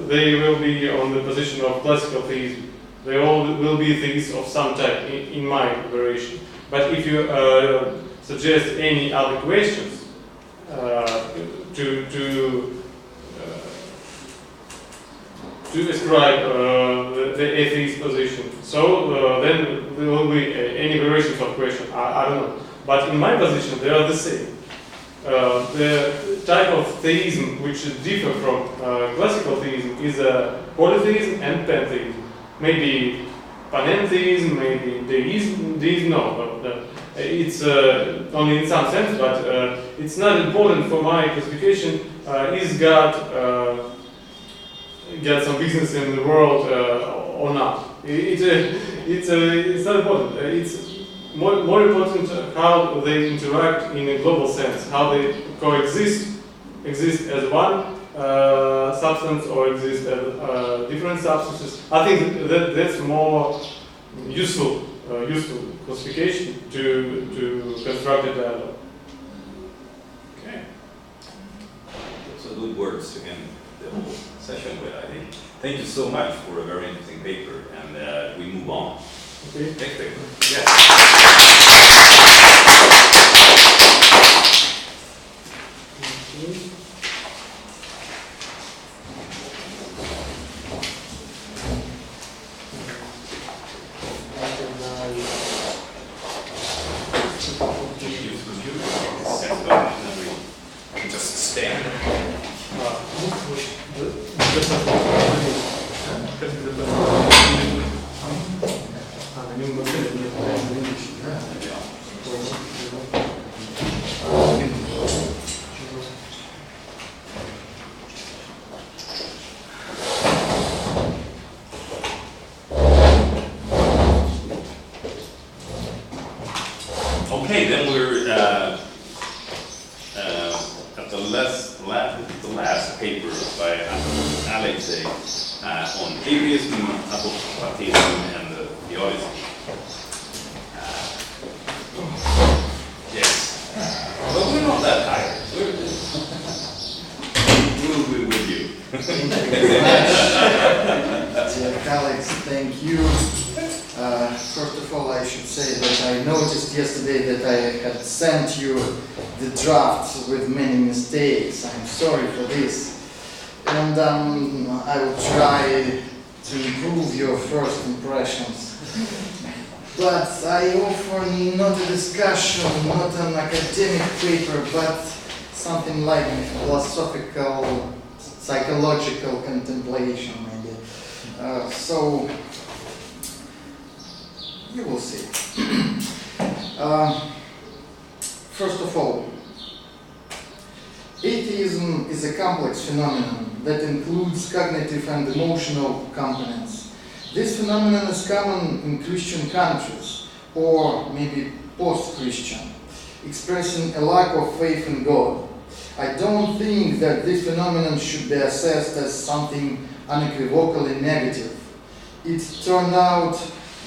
They will be on the position of classical theism. They all will be theists of some type in my variation. But if you suggest any other questions to ascribe the atheist position, so then there will be any variations of question. I don't know. But in my position, they are the same. The type of theism which differ from classical theism is polytheism and pantheism. Maybe panentheism, maybe deism, no, but it's only in some sense, but it's not important for my classification. Is God got some business in the world or not? It's not important. It's more important how they interact in a global sense, how they exist as one substance or exist as different substances. I think that's more useful classification to construct a dialogue. Okay. So good words again. the whole session with, I think. Thank you so much for a very interesting paper, and we move on. Okay. Next paper. Yes. Use computer. Yes, but we can just stand. Okay, then we're at the last paper by Alexei on atheism, atheism, and the theistic. Yes, but we're not that tired. We'll be with you. Dear colleagues, thank you. First of all, I should say that I noticed yesterday that I had sent you the drafts with many mistakes. I'm sorry for this. And I will try to improve your first impressions. But I offer not a discussion, not an academic paper, but something like philosophical, psychological contemplation, maybe. So, you will see. First of all, atheism is a complex phenomenon that includes cognitive and emotional components. This phenomenon is common in Christian countries, or maybe post-Christian, expressing a lack of faith in God. I don't think that this phenomenon should be assessed as something unequivocally negative. It turned out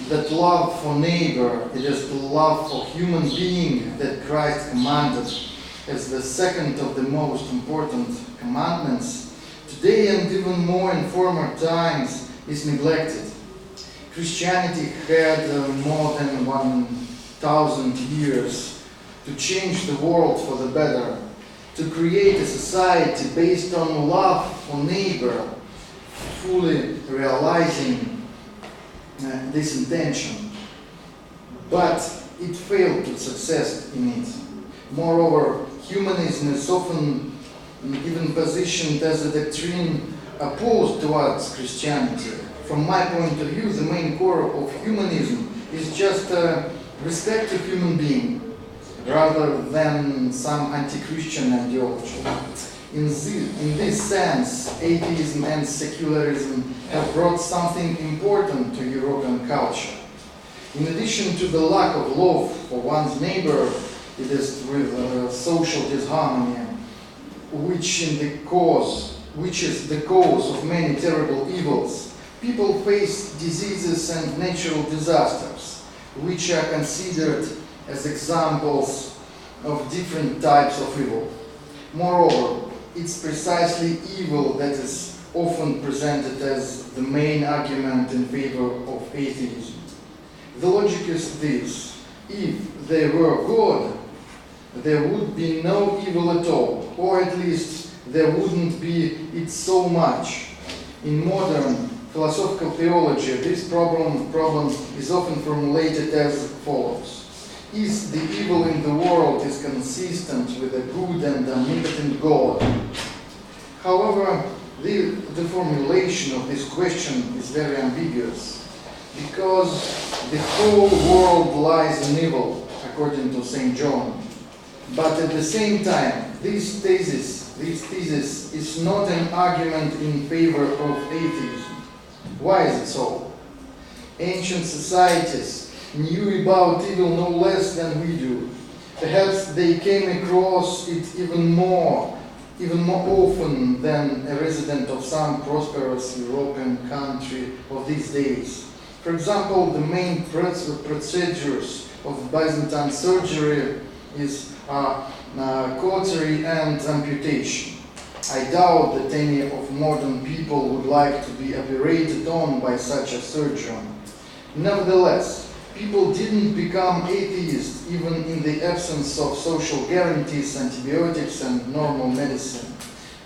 that love for neighbor, it is the love for human being that Christ commanded as the second of the most important commandments, today and even more in former times is neglected. Christianity had more than 1,000 years to change the world for the better, to create a society based on love for neighbor, fully realizing this intention, but it failed to success in it. Moreover, humanism is often even positioned as a doctrine opposed towards Christianity. From my point of view, the main core of humanism is just respect to human being, rather than some anti-Christian ideology. In this sense, atheism and secularism have brought something important to European culture. In addition to the lack of love for one's neighbor, it is with social disharmony, which is the cause of many terrible evils. People face diseases and natural disasters, which are considered as examples of different types of evil. Moreover, it's precisely evil that is often presented as the main argument in favor of atheism. The logic is this: if there were God, there would be no evil at all, or at least there wouldn't be it so much. In modern philosophical theology, this problem is often formulated as follows: is the evil in the world is consistent with a good and omnipotent God? However, the formulation of this question is very ambiguous, because the whole world lies in evil, according to St. John. But at the same time, this thesis is not an argument in favor of atheism. Why is it so? Ancient societies knew about evil no less than we do. Perhaps they came across it even more often than a resident of some prosperous European country of these days. For example, the main procedures of Byzantine surgery is cautery and amputation. I doubt that any of modern people would like to be operated on by such a surgeon. Nevertheless, people didn't become atheists even in the absence of social guarantees, antibiotics, and normal medicine.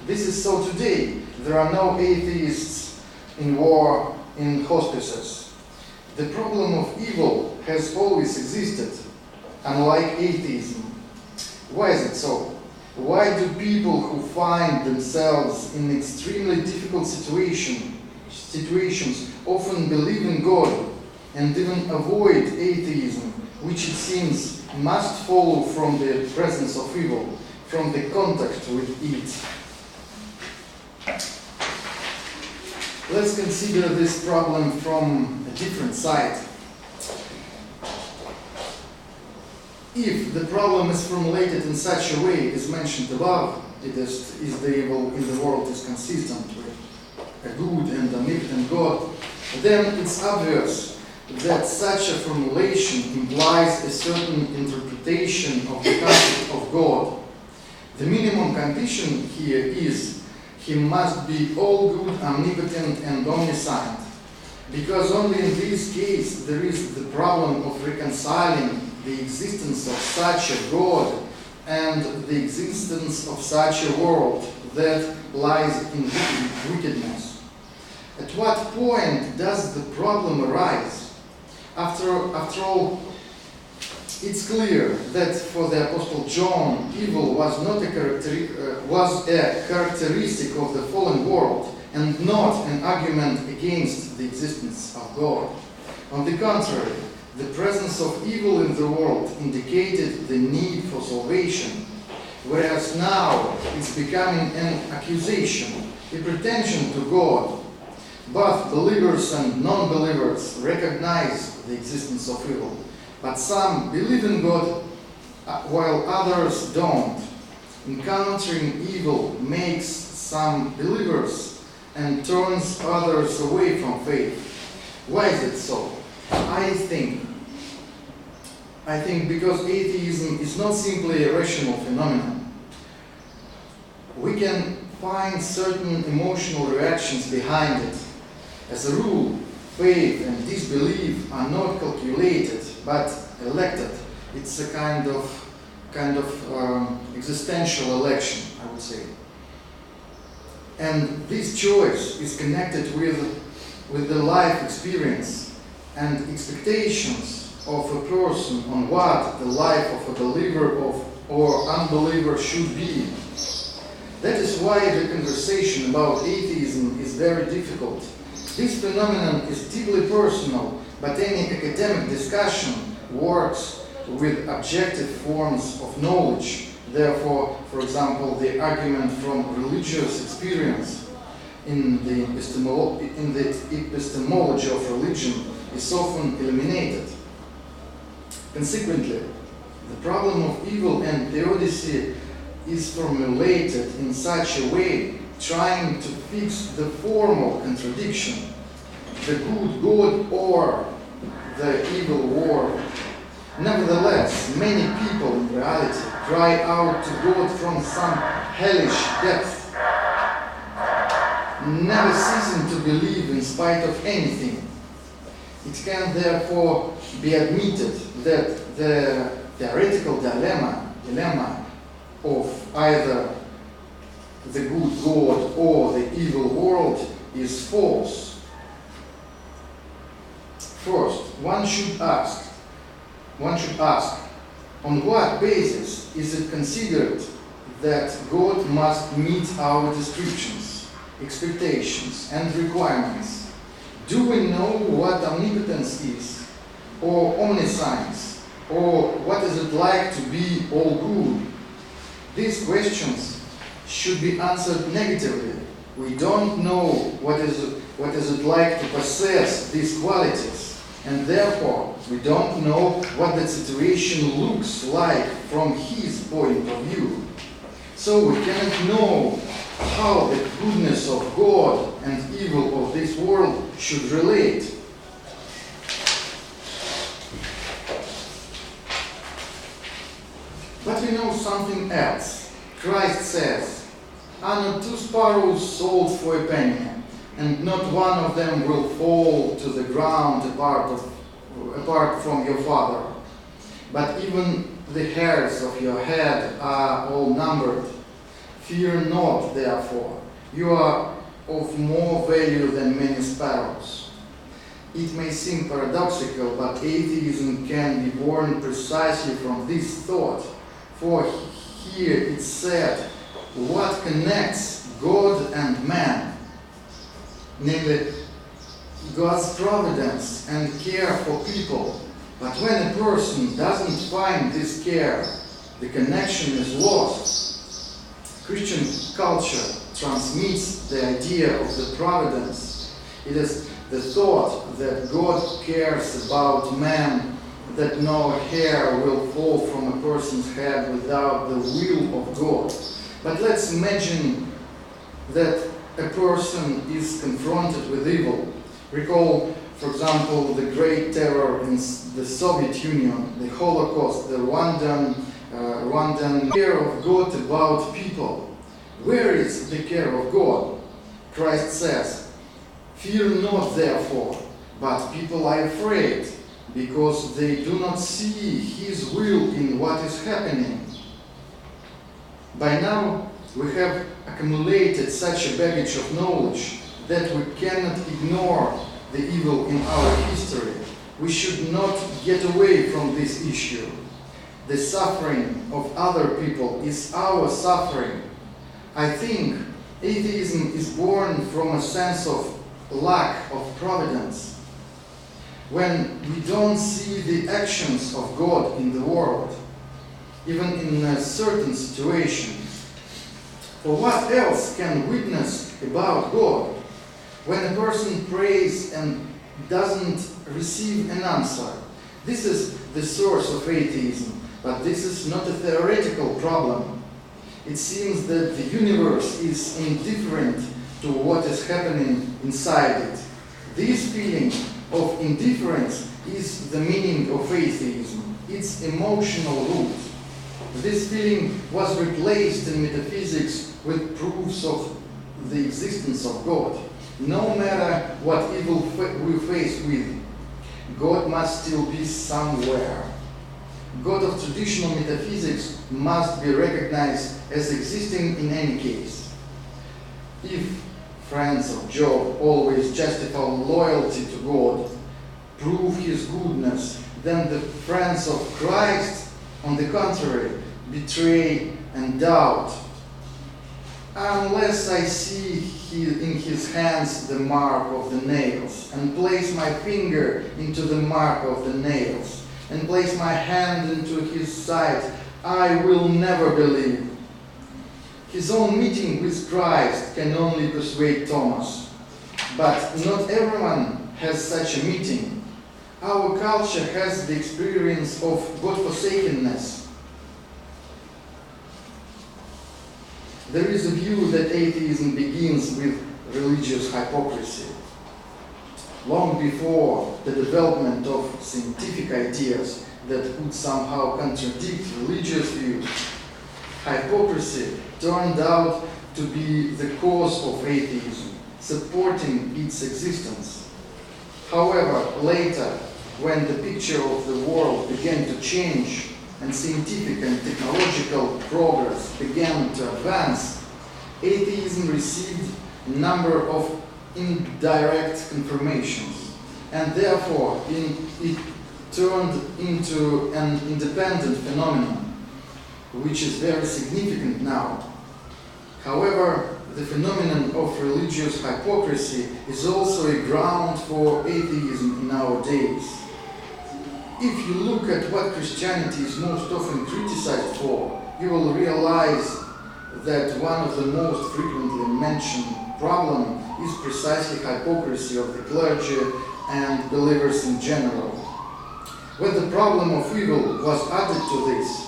This is so today. There are no atheists in war, in hospices. The problem of evil has always existed, unlike atheism. Why is it so? Why do people who find themselves in extremely difficult situations often believe in God and even avoid atheism, which it seems must follow from the presence of evil, from the contact with it? Let's consider this problem from a different side. If the problem is formulated in such a way as mentioned above, it is the evil in the world is consistent with a good and omnipotent God, then it's obvious that such a formulation implies a certain interpretation of the concept of God. The minimum condition here is he must be all good, omnipotent, and omniscient, because only in this case there is the problem of reconciling the existence of such a God and the existence of such a world that lies in wickedness. At what point does the problem arise? After all, it's clear that for the Apostle John, evil was a characteristic of the fallen world and not an argument against the existence of God. On the contrary, the presence of evil in the world indicated the need for salvation, whereas now it's becoming an accusation, a pretension to God. Both believers and non-believers recognize the existence of evil, but some believe in God while others don't. Encountering evil makes some believers and turns others away from faith. Why is it so? I think because atheism is not simply a rational phenomenon. We can find certain emotional reactions behind it. As a rule, faith and disbelief are not calculated but elected. It's a kind of existential election, I would say. And this choice is connected with the life experience and expectations of a person on what the life of a believer or unbeliever should be. That is why the conversation about atheism is very difficult. This phenomenon is deeply personal, but any academic discussion works with objective forms of knowledge. Therefore, for example, the argument from religious experience in the epistemology of religion is often eliminated. Consequently, the problem of evil and theodicy is formulated in such a way, trying to fix the formal contradiction, the good God or the evil world. Nevertheless, many people in reality cry out to God from some hellish depth, never ceasing to believe in spite of anything. It can therefore be admitted that the theoretical dilemma of either the good God or the evil world is false. First, one should ask, on what basis is it considered that God must meet our descriptions, expectations, and requirements? Do we know what omnipotence is, or omniscience, or what is it like to be all good? These questions should be answered negatively. We don't know what is it like to possess these qualities, and therefore we don't know what the situation looks like from his point of view. So we cannot know how the goodness of God and evil of this world should relate. But we know something else. Christ says, Are not two sparrows sold for a penny, and not one of them will fall to the ground apart from your Father? But even the hairs of your head are all numbered. Fear not, therefore, you are of more value than many sparrows. It may seem paradoxical, but atheism can be born precisely from this thought. For here it said, what connects God and man? Namely, God's providence and care for people. But when a person doesn't find this care, the connection is lost. Christian culture transmits the idea of the providence. It is the thought that God cares about man, that no hair will fall from a person's head without the will of God. But let's imagine that a person is confronted with evil. Recall, for example, the Great Terror in the Soviet Union, the Holocaust, the Rwandan care of God about people. Where is the care of God? Christ says, fear not therefore, but people are afraid, because they do not see His will in what is happening. By now, we have accumulated such a baggage of knowledge that we cannot ignore the evil in our history. We should not get away from this issue. The suffering of other people is our suffering. I think atheism is born from a sense of lack of providence. When we don't see the actions of God in the world, even in certain situations, for what else can witness about God? When a person prays and doesn't receive an answer, this is the source of atheism, but this is not a theoretical problem. It seems that the universe is indifferent to what is happening inside it. This feeling of indifference is the meaning of atheism, its emotional root. This feeling was replaced in metaphysics with proofs of the existence of God. No matter what evil we face with, God must still be somewhere. God of traditional metaphysics must be recognized as existing in any case. If friends of Job always justify loyalty to God, prove His goodness, then the friends of Christ, on the contrary, betray and doubt. Unless I see in His hands the mark of the nails, and place my finger into the mark of the nails, and place my hand into His side, I will never believe. His own meeting with Christ can only persuade Thomas. But not everyone has such a meeting. Our culture has the experience of God-forsakenness. There is a view that atheism begins with religious hypocrisy. Long before the development of scientific ideas that would somehow contradict religious views, hypocrisy turned out to be the cause of atheism, supporting its existence. However, later, when the picture of the world began to change and scientific and technological progress began to advance, atheism received a number of indirect confirmations, and therefore it turned into an independent phenomenon, which is very significant now. However, the phenomenon of religious hypocrisy is also a ground for atheism in our days. If you look at what Christianity is most often criticized for, you will realize that one of the most frequently mentioned problems is precisely hypocrisy of the clergy and believers in general. When the problem of evil was added to this,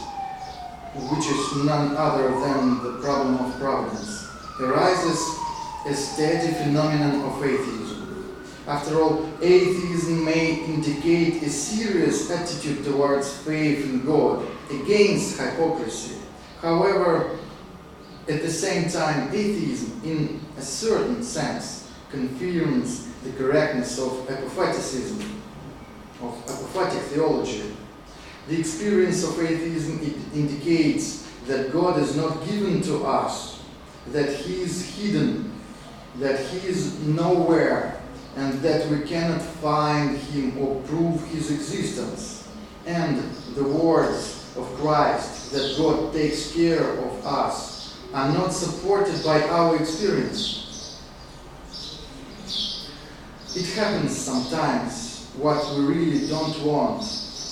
which is none other than the problem of providence, arises a steady phenomenon of atheism. After all, atheism may indicate a serious attitude towards faith in God, against hypocrisy. However, At the same time, atheism, in a certain sense, confirms the correctness of apophaticism, of apophatic theology. The experience of atheism indicates that God is not given to us, that He is hidden, that He is nowhere, and that we cannot find Him or prove His existence. And the words of Christ, that God takes care of us, are not supported by our experience. It happens sometimes what we really don't want.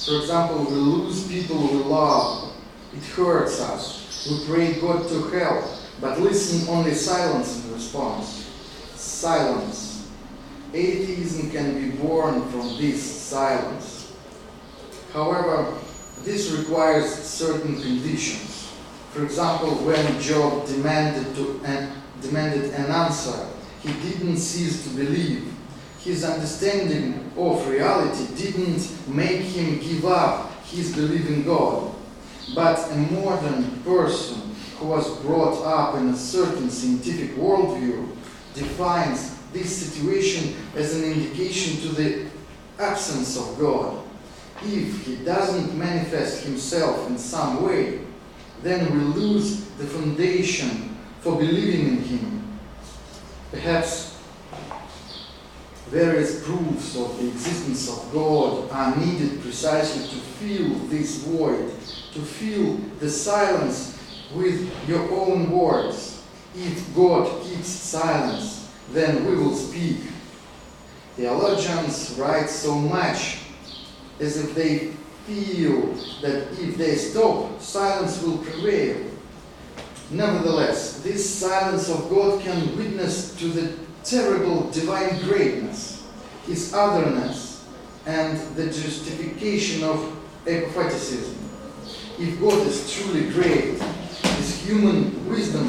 For example, we lose people we love. It hurts us. We pray God to help, but listen only silence in response. Silence. Atheism can be born from this silence. However, this requires certain conditions. For example, when Job demanded an answer, he didn't cease to believe. His understanding of reality didn't make him give up his belief in God. But a modern person who was brought up in a certain scientific worldview defines this situation as an indication to the absence of God. If He doesn't manifest Himself in some way, then we lose the foundation for believing in Him. Perhaps various proofs of the existence of God are needed precisely to fill this void, to fill the silence with your own words. If God keeps silence, then we will speak. Theologians write so much as if they feel that if they stop, silence will prevail. Nevertheless, this silence of God can witness to the terrible divine greatness, His otherness, and the justification of apophaticism. If God is truly great, His human wisdom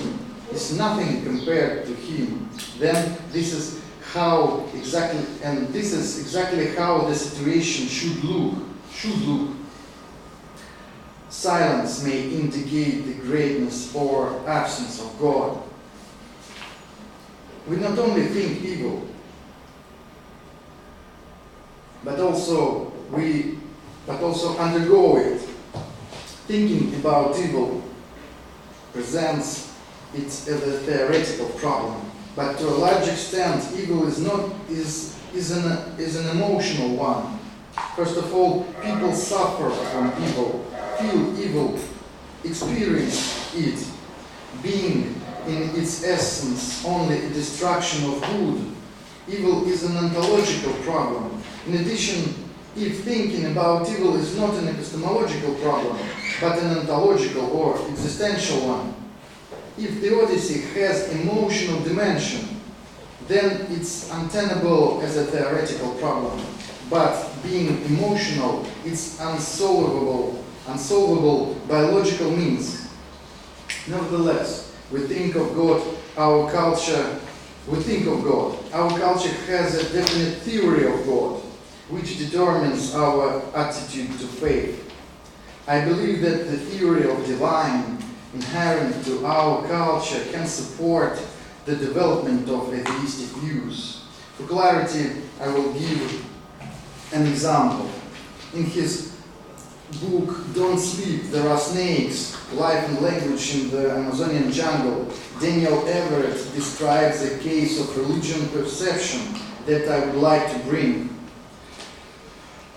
is nothing compared to Him, then this is exactly how the situation should look. Silence may indicate the greatness or absence of God. We not only think evil, but also undergo it. Thinking about evil presents it as a theoretical problem, but to a large extent, evil is an emotional one. First of all, people suffer from evil, feel evil, experience it, being in its essence only a destruction of good. Evil is an ontological problem. In addition, if thinking about evil is not an epistemological problem, but an ontological or existential one, if the Odyssey has emotional dimension, then it's untenable as a theoretical problem. But being emotional, it's unsolvable by logical means. Nevertheless, we think of God, our culture has a definite theory of God, which determines our attitude to faith. I believe that the theory of divine inherent to our culture can support the development of atheistic views. For clarity, I will give an example. In his book, Don't Sleep, There Are Snakes, Life and Language in the Amazonian Jungle, Daniel Everett describes a case of religion perception that I would like to bring.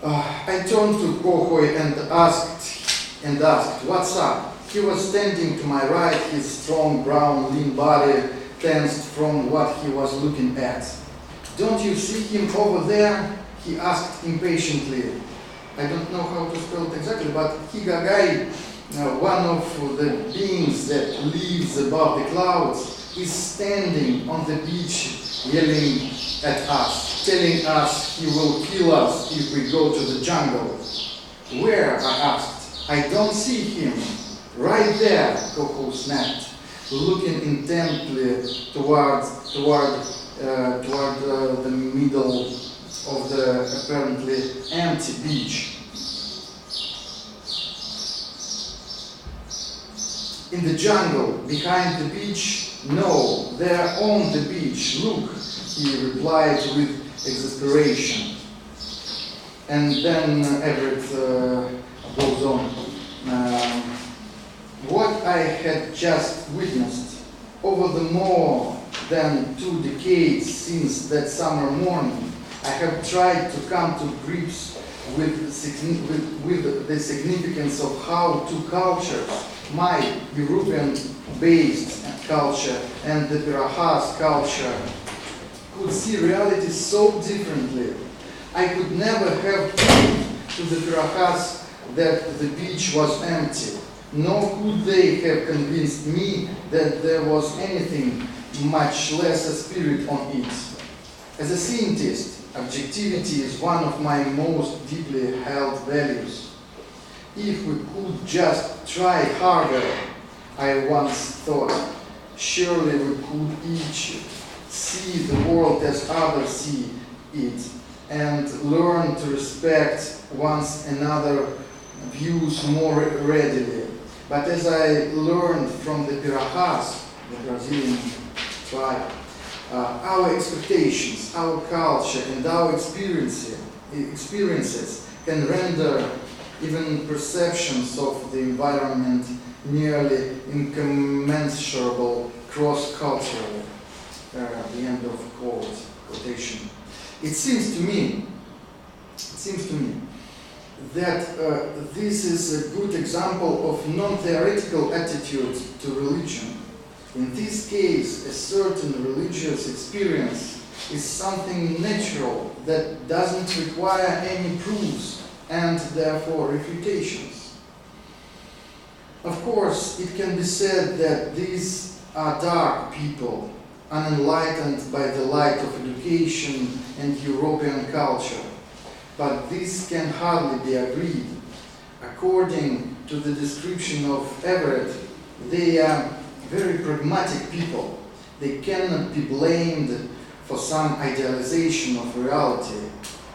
I turned to Kohoi and asked, "What's up?" He was standing to my right, his strong, brown, lean body tensed from what he was looking at. "Don't you see him over there?" he asked impatiently. I don't know how to spell it exactly, but Higagai, one of the beings that lives above the clouds, is standing on the beach yelling at us, telling us he will kill us if we go to the jungle. "Where?" I asked. "I don't see him." "Right there," Koho snapped, looking intently toward the middle of the apparently empty beach. in the jungle, behind the beach? No, they're on the beach. Look, he replied with exasperation. And then Everett goes on. What I had just witnessed over the more than 2 decades since that summer morning, I have tried to come to grips with the significance of how two cultures, my European-based culture and the Pirahas culture, could see reality so differently. I could never have proved to the Pirahas that the beach was empty, nor could they have convinced me that there was anything, much less a spirit on it. As a scientist, objectivity is one of my most deeply held values. If we could just try harder, I once thought, surely we could each see the world as others see it, and learn to respect one's another views more readily. But as I learned from the Pirahas, the Brazilian tribe, our expectations, our culture, and our experiences can render even perceptions of the environment nearly incommensurable cross-culturally. The end of quotation. It seems to me that this is a good example of non-theoretical attitude to religion. In this case, a certain religious experience is something natural that doesn't require any proofs and therefore refutations. Of course, it can be said that these are dark people, unenlightened by the light of education and European culture. But this can hardly be agreed. According to the description of Everett, they are very pragmatic people. They cannot be blamed for some idealization of reality.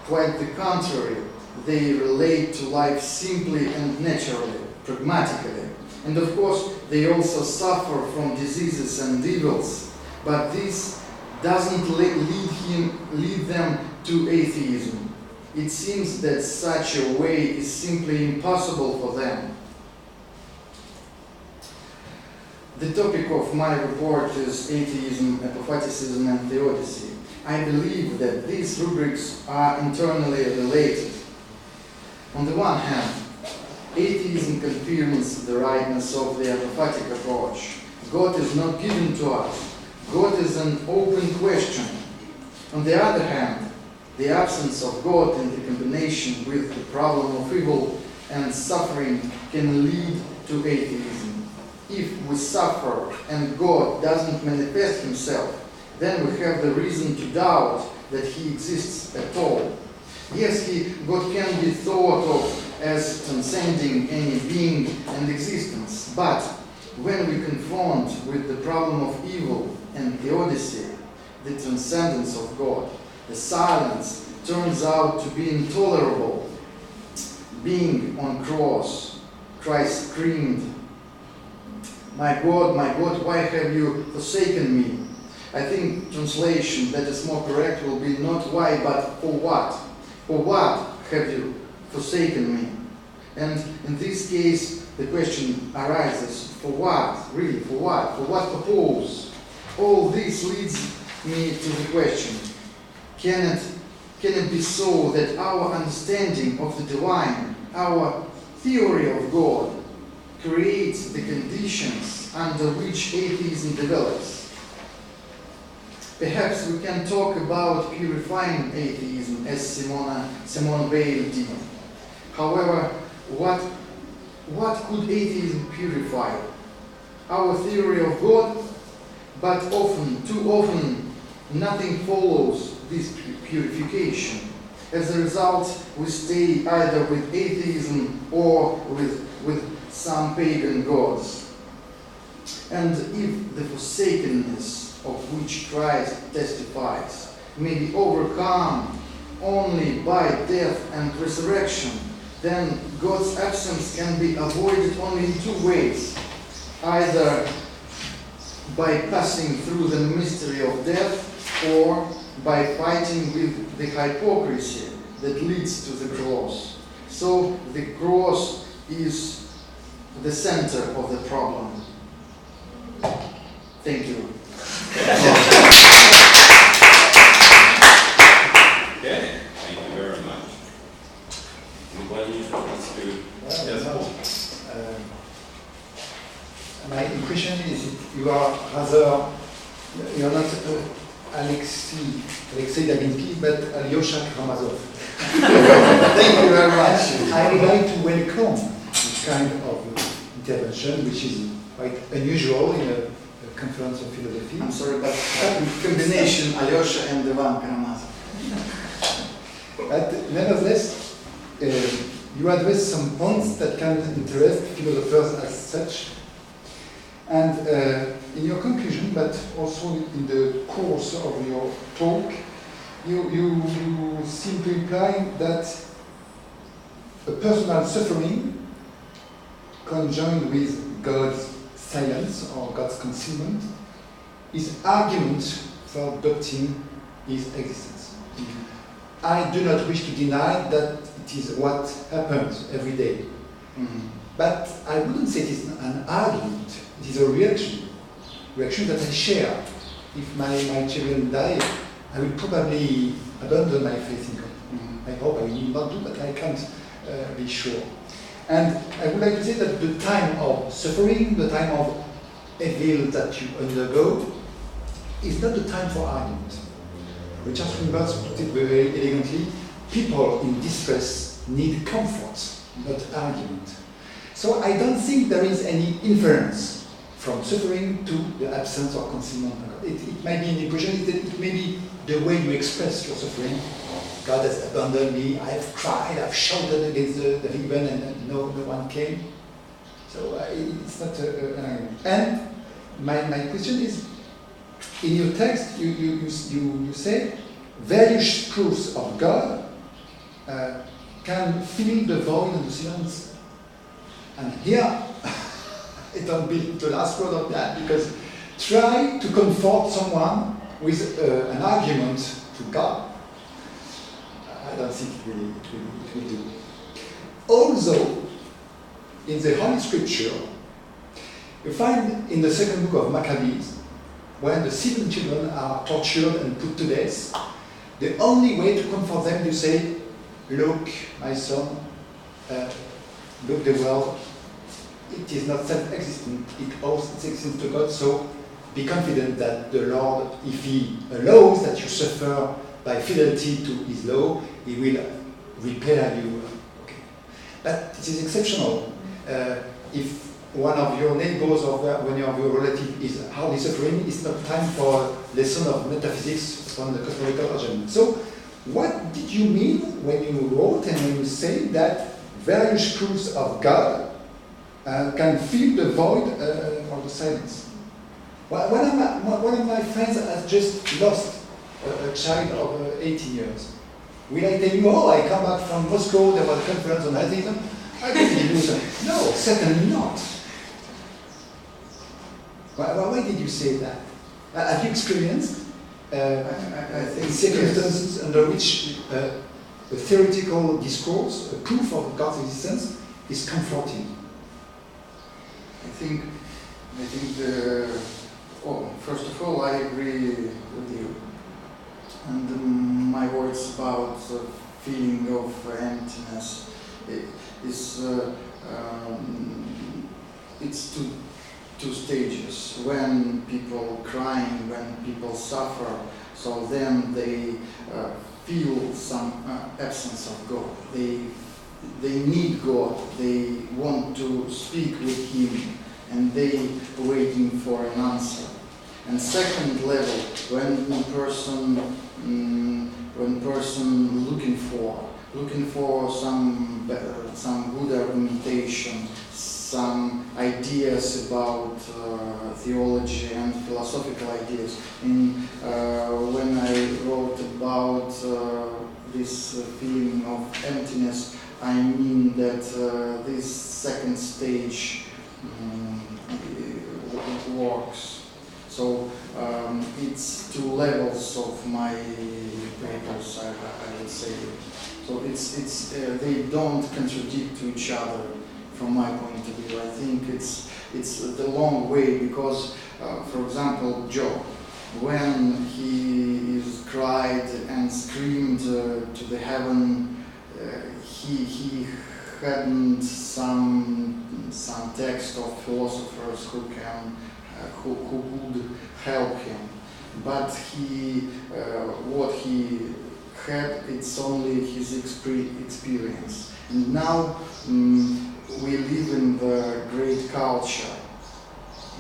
Quite the contrary, they relate to life simply and naturally, pragmatically. And of course, they also suffer from diseases and evils, but this doesn't lead them to atheism. It seems that such a way is simply impossible for them. The topic of my report is atheism, apophaticism, and theodicy. I believe that these rubrics are internally related. On the one hand, atheism confirms the rightness of the apophatic approach. God is not given to us. God is an open question. On the other hand, the absence of God in the combination with the problem of evil and suffering can lead to atheism. If we suffer and God doesn't manifest himself, then we have the reason to doubt that he exists at all. Yes, God can be thought of as transcending any being and existence, but when we confront with the problem of evil and theodicy, the transcendence of God, the silence turns out to be intolerable. Being on cross, Christ screamed, my God, why have you forsaken me?" I think translation that is more correct will be not why, but for what. For what have you forsaken me? And in this case, the question arises, for what? Really, for what? For what purpose? All this leads me to the question, can it be so that our understanding of the divine, our theory of God, creates the conditions under which atheism develops? Perhaps we can talk about purifying atheism as Simone Weil did. However, what could atheism purify? Our theory of God? But too often, nothing follows this purification. As a result, we stay either with atheism or with some pagan gods. And if the forsakenness of which Christ testifies may be overcome only by death and resurrection, then God's absence can be avoided only in two ways: either by passing through the mystery of death or by fighting with the hypocrisy that leads to the cross. So the cross is the center of the problem. Thank you. Okay, thank you very much. Anybody wants to? Yes, Paul. My impression is that you are not Alexei Gaginsky, but Alyosha Karamazov. Thank you very much. I would like to welcome this kind of intervention, which is quite unusual in a conference of philosophy. I'm sorry, but combination Alyosha and Ivan Karamazov. But nevertheless, you address some points that can interest philosophers as such. And in your conclusion, but also in the course of your talk, you seem to imply that a personal suffering conjoined with God's silence or God's concealment is argument for adopting his existence. Mm-hmm. I do not wish to deny that it is what happens every day. Mm-hmm. But I wouldn't say it is an argument. It is a reaction that I share. If my children die, I will probably abandon my faith in God. Mm-hmm. I hope I will not do, but I can't be sure. And I would like to say that the time of suffering, the time of evil that you undergo, is not the time for argument. Richard Swinburne put it very elegantly: people in distress need comfort, not argument. So I don't think there is any inference from suffering to the absence or concealment of God. It might be an impression, it may be the way you express your suffering. God has abandoned me, I have cried, I've shouted against the heaven and no one came. So it's not an argument. And my question is, in your text you say various proofs of God can fill the void and the silence. And here, I don't believe the last word of that, because try to comfort someone with an argument to God. I don't think it will do. Although, in the Holy Scripture, you find in the second book of Maccabees, when the 7 children are tortured and put to death, the only way to comfort them, you say, look, my son, look the world, it is not self-existent, it owes its existence to God, so be confident that the Lord, if He allows that you suffer by fidelity to His law, He will repair you. Okay. But it is exceptional. If one of your neighbors or one of your relatives is hardly suffering, it's not time for a lesson of metaphysics from the cosmological argument. So, what did you mean when you wrote and when you say that various proofs of God can fill the void or the silence? One of my friends has just lost a child of 18 years. Will I tell you, oh, I come back from Moscow, there was a conference on atheism? I didn't do so. No, certainly not. Why did you say that? Have you experienced I think circumstances under which a theoretical discourse, a proof of God's existence, is comforting? I think first of all, I agree with you. And my words about feeling of emptiness it's two stages. When people crying, when people suffer, so then they feel some absence of God. They need God. They want to speak with Him, and they waiting for an answer. And second level, when person looking for some good argumentation, some ideas about theology and philosophical ideas. And when I wrote about this feeling of emptiness, I mean that this second stage works. So it's two levels of my papers, I would say. So it's they don't contradict to each other from my point of view. I think it's the long way because, for example, Job, when he is cried and screamed to the heaven, he hadn't some text of philosophers who could help him, but what he had, it's only his experience. And now we live in the great culture.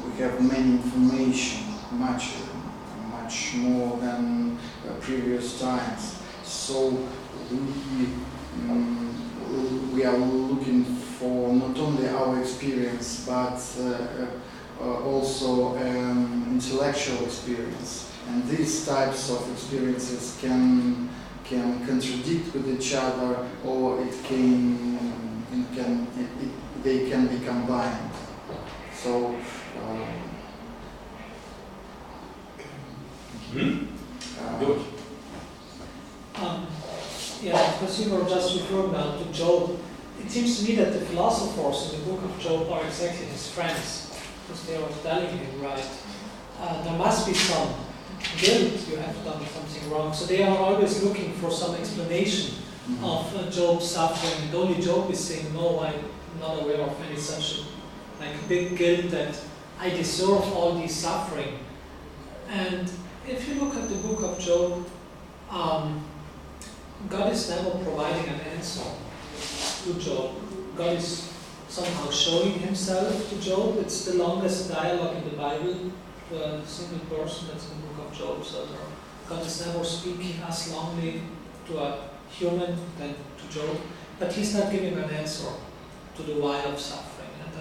We have many information, much more than previous times. So we are looking for not only our experience, but also intellectual experience. And these types of experiences can contradict with each other, or they can be combined. So. Good. Yeah, because you were just referring now to Job. It seems to me that the philosophers in the book of Job are exactly his friends, because they are telling him, right, there must be some guilt, you have done something wrong. So they are always looking for some explanation of Job's suffering, and only Job is saying, no, I'm not aware of any such like big guilt that I deserve all this suffering. And if you look at the book of Job, God is never providing an answer to Job. God is somehow showing himself to Job. It's the longest dialogue in the Bible to a single person, that's in the book of Job. So God is never speaking as longly to a human than to Job. But he's not giving an answer to the why of suffering. And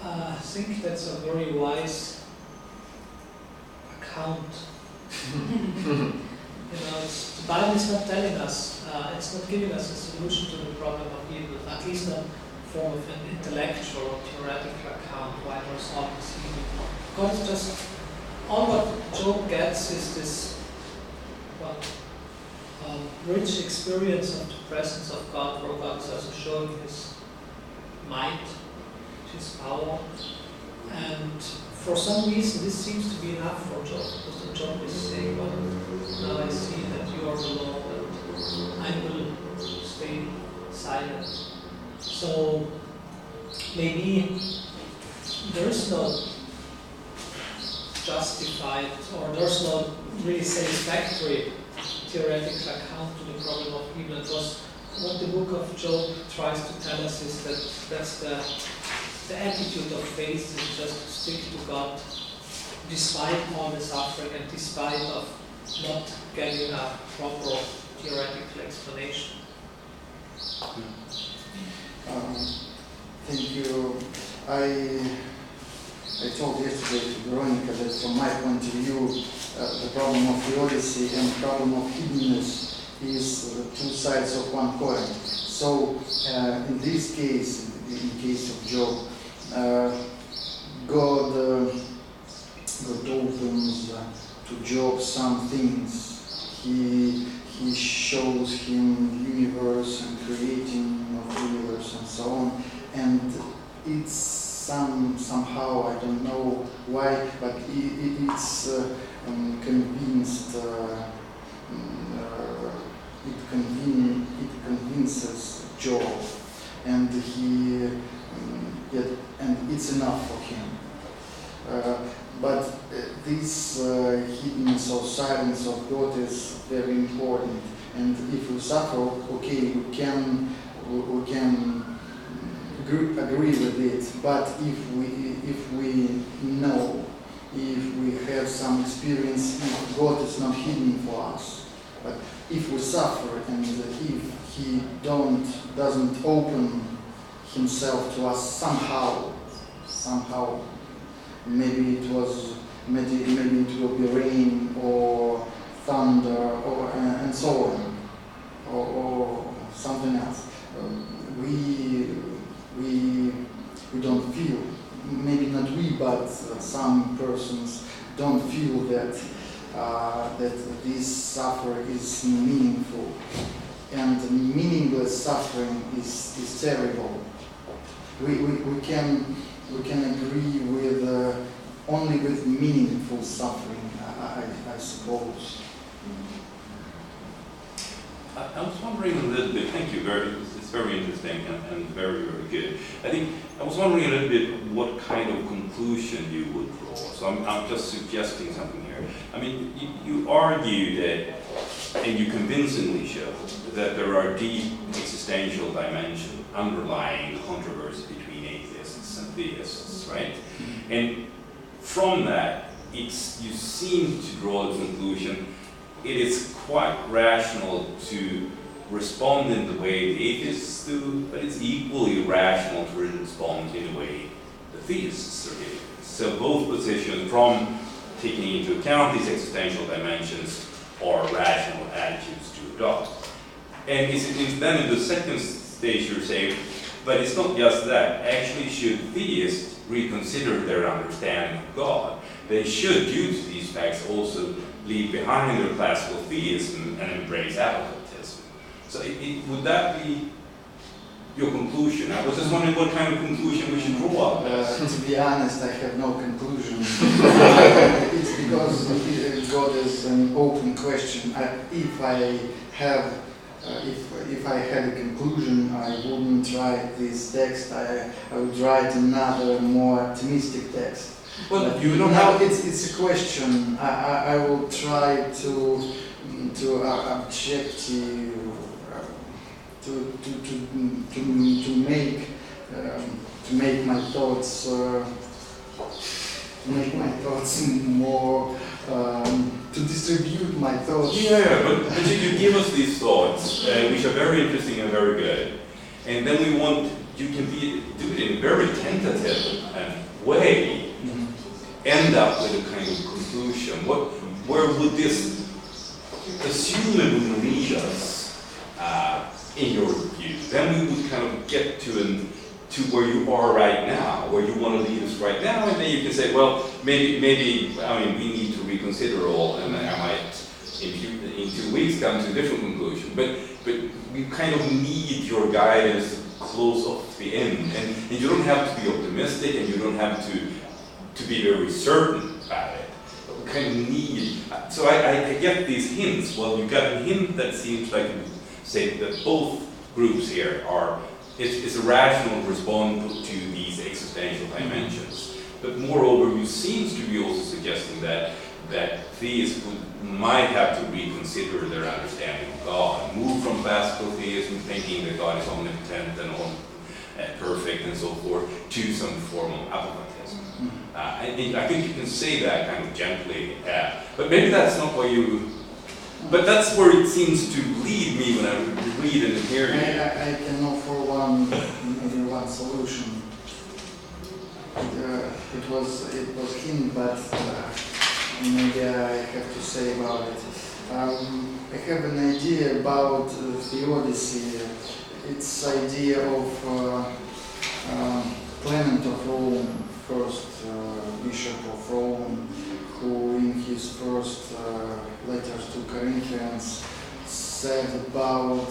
I think that's a very wise account. The Bible is not telling us, it's not giving us a solution to the problem of evil, at least not form of an intellectual or theoretical account why there's all this evil. God is just, all what Job gets is this rich experience of the presence of God, where God is also showing his might, his power, and for some reason this seems to be enough for Job, because the Job is saying, well, now I see that you are the Lord and I will stay silent. So maybe there is no justified, or there's no really satisfactory theoretical account to the problem of evil. It was what the book of Job tries to tell us is that that's the attitude of faith is just to stick to God despite all the suffering and despite of not getting a proper theoretical explanation. Thank you. I told yesterday to Veronica that from my point of view, the problem of theodicy and the problem of hiddenness is two sides of one coin. So in this case, in the case of Job, God opens to Job some things. He shows him universe and creating of universe and so on, and it's somehow, I don't know why, but it's convinced. It convinces Job, and and it's enough for him. But this hiddenness or silence of God is very important. And if we suffer, okay, we can agree with it. But if we know, if we have some experience, if God is not hidden for us, but if we suffer and if He doesn't open Himself to us somehow, maybe it will be rain or thunder or and so on, or something else. We don't feel maybe not we, but some persons don't feel that that this suffering is meaningful, and meaningless suffering is terrible. We can agree with only with meaningful suffering, I suppose. I was wondering a little bit, thank you, it's very interesting and very, very good. I was wondering a little bit what kind of conclusion you would draw. So I'm just suggesting something here. I mean, you argue that, and you convincingly show, that there are deep existential dimensions underlying the controversy between atheists and theists, right? And from that, you seem to draw the conclusion it is quite rational to respond in the way the atheists do, but it's equally rational to respond in the way the theists are doing. So both positions, from taking into account these existential dimensions, are rational attitudes to adopt. And then in the second stage you're saying, but it's not just that. Actually, should theists reconsider their understanding of God, they should, due to these facts, also leave behind their classical theism and embrace absolutism. So would that be your conclusion? I was just wondering what kind of conclusion we should draw. To be honest, I have no conclusion. It's because God is an open question. If I had a conclusion, I wouldn't write this text. I would write another, more optimistic text. Well, but you don't now have... it's a question. I will try to objective to make my thoughts more to distribute my thoughts. Yeah, but you give us these thoughts, which are very interesting and very good, and then you can do it in a very tentative way. End up with a kind of conclusion. Where would this assumably lead us, in your view? Then we would kind of get to where you are right now, where you want to lead us right now, and then you can say, well, maybe I mean, we need to reconsider all, and I might in 2 weeks come to a different conclusion. But we kind of need your guidance close up to the end, and you don't have to be optimistic, and you don't have to be very certain about it. But we kind of need, so I get these hints. Well, you got a hint that seems like you say that both groups here it's a rational response to these existential dimensions. But moreover, you seems to be also suggesting that theists might have to reconsider their understanding of God, move from classical theism, thinking that God is omnipotent and perfect and so forth, to some form of absolutism. And I think you can say that kind of gently, but maybe that's not what you. But that's where it seems to lead me when I read and hear you. I can offer maybe one solution. It was hint, but maybe I have to say about it. I have an idea about theodicy. It's idea of Clement of Rome, first Bishop of Rome, who in his first letters to Corinthians said about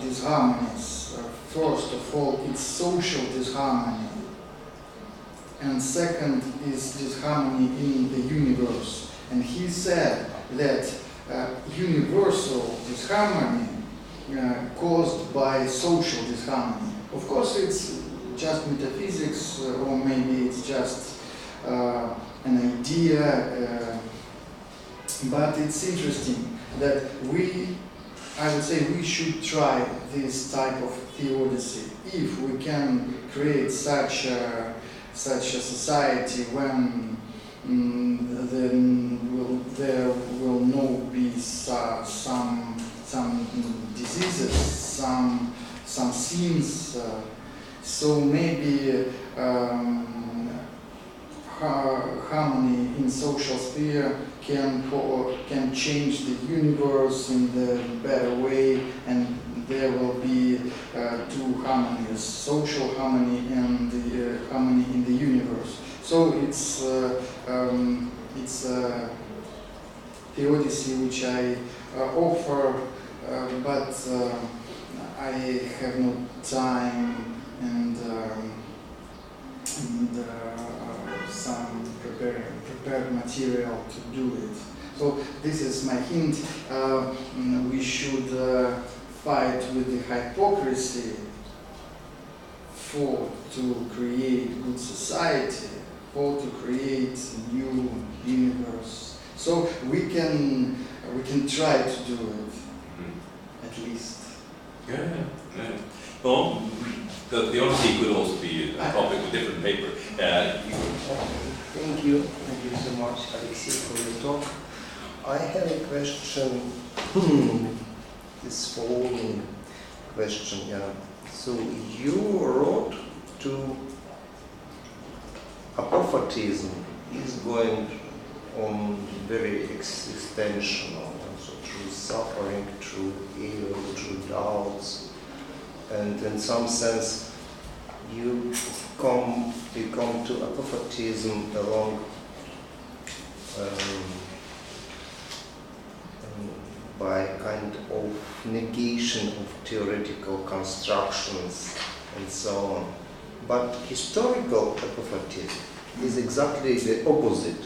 disharmonies. First of all, it's social disharmony, and second is disharmony in the universe. And he said that universal disharmony caused by social disharmony. Of course, it's just metaphysics, or maybe it's just an idea, but it's interesting that I would say we should try this type of theodicy if we can create such a society when there will not be some diseases, some sins. So maybe harmony in social sphere can change the universe in the better way, and there will be two harmonies, social harmony and the harmony in the universe. So it's theodicy which I offer, but I have no time and some prepared material to do it. So this is my hint. We should fight with the hypocrisy to create good society, to create a new universe. So we can try to do it, at least. Yeah. Well, the theology could also be a topic of different paper. Thank you so much, Alexei, for your talk. I have a question, this following question, yeah. So you wrote to apophatism is going on very existential, so through suffering, through evil, through doubts, and in some sense you come to apophatism along by kind of negation of theoretical constructions and so on. But historical apophatism is exactly the opposite.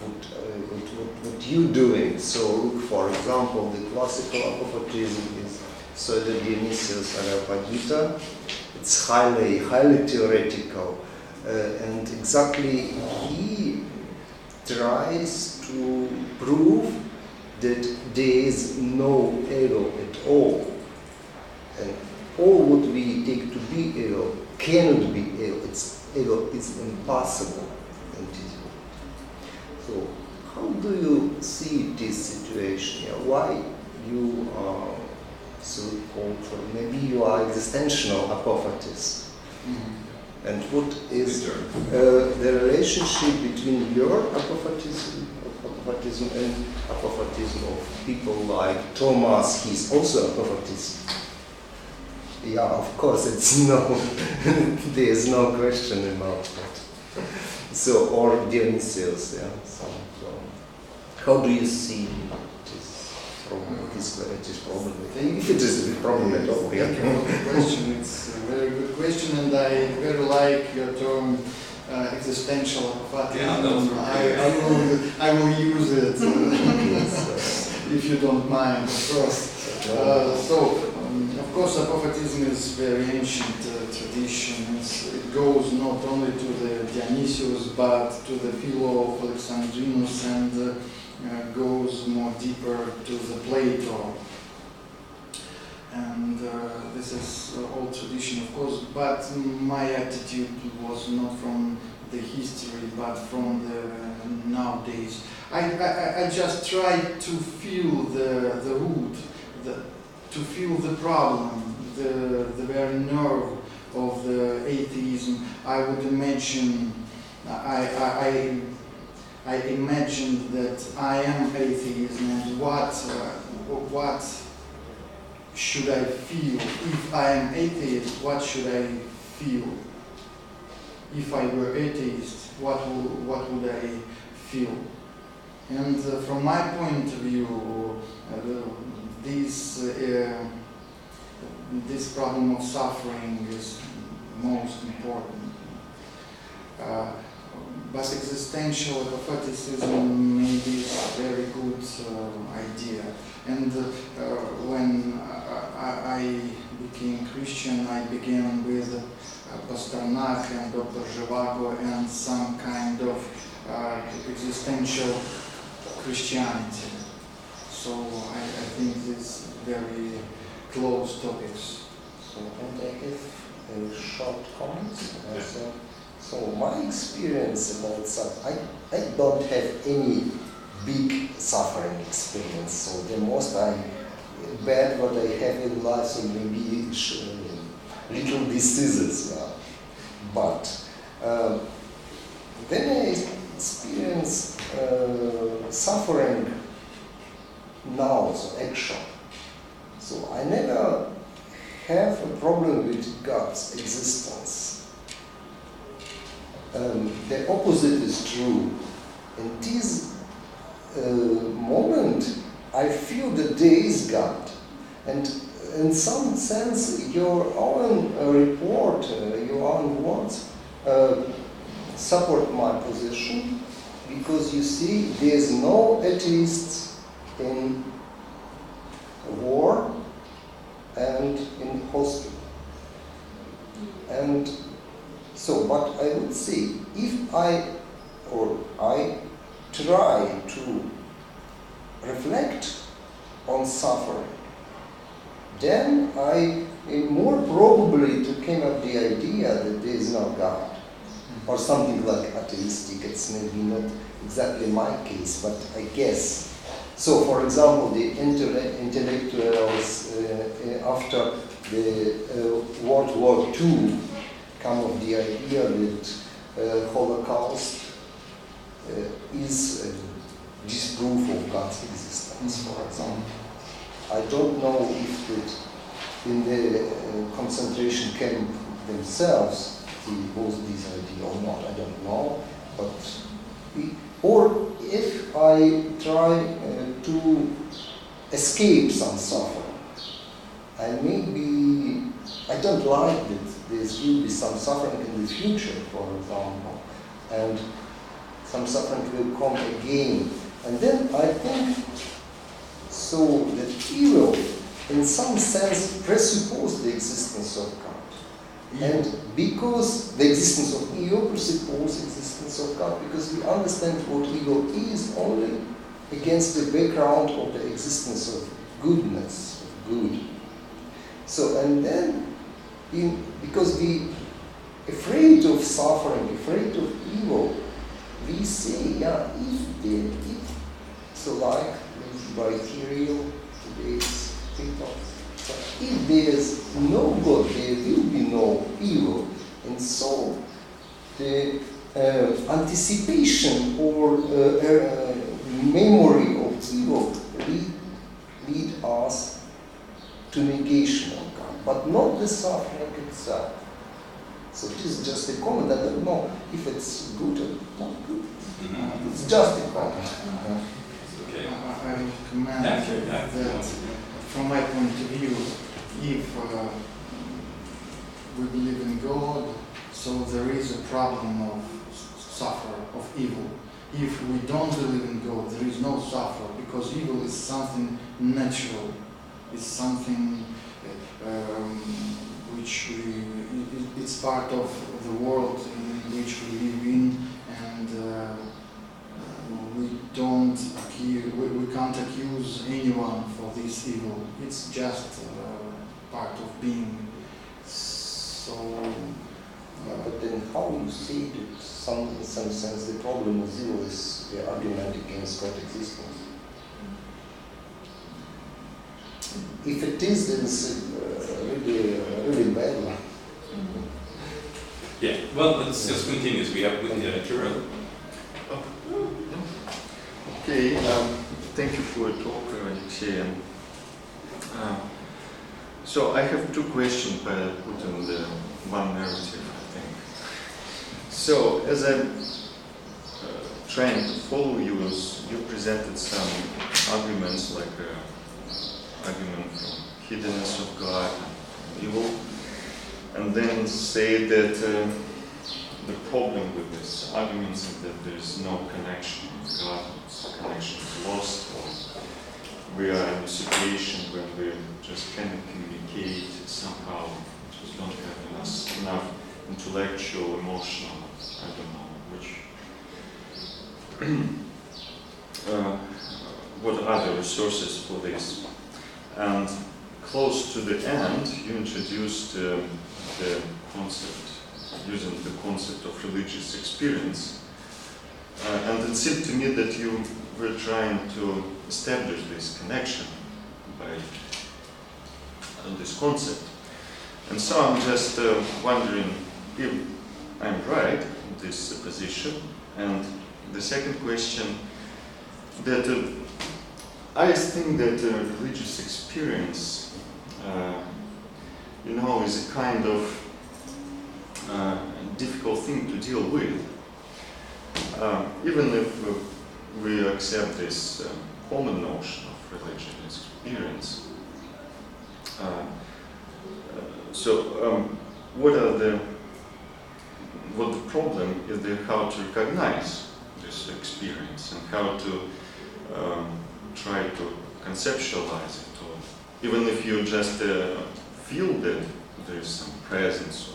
What you doing? So look, for example, the classical apophatism is Pseudo Dionysius Areopagita. It's highly theoretical, and exactly he tries to prove that there is no ego at all, and all what we take to be ego cannot be ego. Ego is impossible. So, how do you see this situation? Yeah, why you are so called, maybe you are existential apophatist? Mm-hmm. And what is the relationship between your apophatism and apophatism of people like Thomas? He's also apophatist. Yeah, of course, it's there's no question about that. So, or Dionysius, yeah. So, how do you see this problem? This problem? If it is a problem at all, yeah. Thank you for the question. It's a very good question, and I very like your term existential apophatism. Yeah, I will use it if you don't mind, of course. Of course, apophatism is very ancient tradition. It goes not only to the Dionysius, but to the Philo of Alexandrinus, and goes more deeper to the Plato. And this is old tradition, of course, but my attitude was not from the history, but from the nowadays. I just try to feel the root, to feel the problem, the very nerve of the atheism. I would imagine, I imagined that I am atheist, and what should I feel? If I am atheist, what should I feel? If I were atheist, what would I feel? And from my point of view, this problem of suffering is most important. But existential apophatism maybe is a very good idea. And when I became Christian, I began with Pasternak and Dr. Zhivago and some kind of existential Christianity. So I think these very close topics. So, and I have a short comments. So my experience about suffering, I don't have any big suffering experience. So the most bad what I have in life, so maybe little diseases. But then I experience suffering now, so action. So I never have a problem with God's existence. The opposite is true. In this moment, I feel that there is God. And in some sense, your own report, your own words, support my position, because you see, there is no atheists in war and in hospital. And so, but I would say, if I try to reflect on suffering, then I am more probably to come up the idea that there is no God, or something like atheistic. It's maybe not exactly my case, but I guess. So, for example, the intellectuals after the World War II come of the idea that Holocaust is a disprove of God's existence, for example. I don't know if in the concentration camp themselves they hold this idea or not. I don't know, but or if I try to escape some suffering, and maybe I don't like that there will be some suffering in the future, for example, and some suffering will come again, and then I think so that evil, in some sense, presupposes the existence of God. And because the existence of evil presupposes the existence of God, because we understand what evil is only against the background of the existence of goodness, of good. So, and then, because we afraid of suffering, afraid of evil, we say, yeah, so like material, today's people. So if there is no God, there will be no evil, and so the anticipation or memory of evil lead us to negation of God, but not the suffering itself. So this is just a comment. I don't know if it's good or not good. It's just a comment. I would comment that from my point of view, if we believe in God, so there is a problem of suffer, of evil. If we don't believe in God, there is no suffer, because evil is something natural. It's something which it's part of the world in which we live in, and we can't accuse anyone for this evil. It's just part of being. So, but then how you see that in some sense the problem of evil is the argument against God's existence? If it is, then it's really bad one. Yeah, well, let's just continue. We have with Tyrell. Okay, thank you for your talk, Alexei. So I have two questions, but I put in the one narrative, I think. So as I'm trying to follow you, you presented some arguments like argument from hiddenness of God and evil, and then say that the problem with these arguments is that there is no connection with God, connection is lost, or we are in a situation where we just cannot communicate somehow, just don't have enough intellectual, emotional, I don't know which, what are the resources for this. And close to the end, you introduced the concept, using the concept of religious experience. And it seemed to me that you were trying to establish this connection by this concept. And so I'm just wondering if I'm right in this position. And the second question, that I think that religious experience, is a kind of difficult thing to deal with. Even if we accept this common notion of religious experience. What the problem is how to recognize this experience and how to try to conceptualize it, or even if you just feel that there is some presence,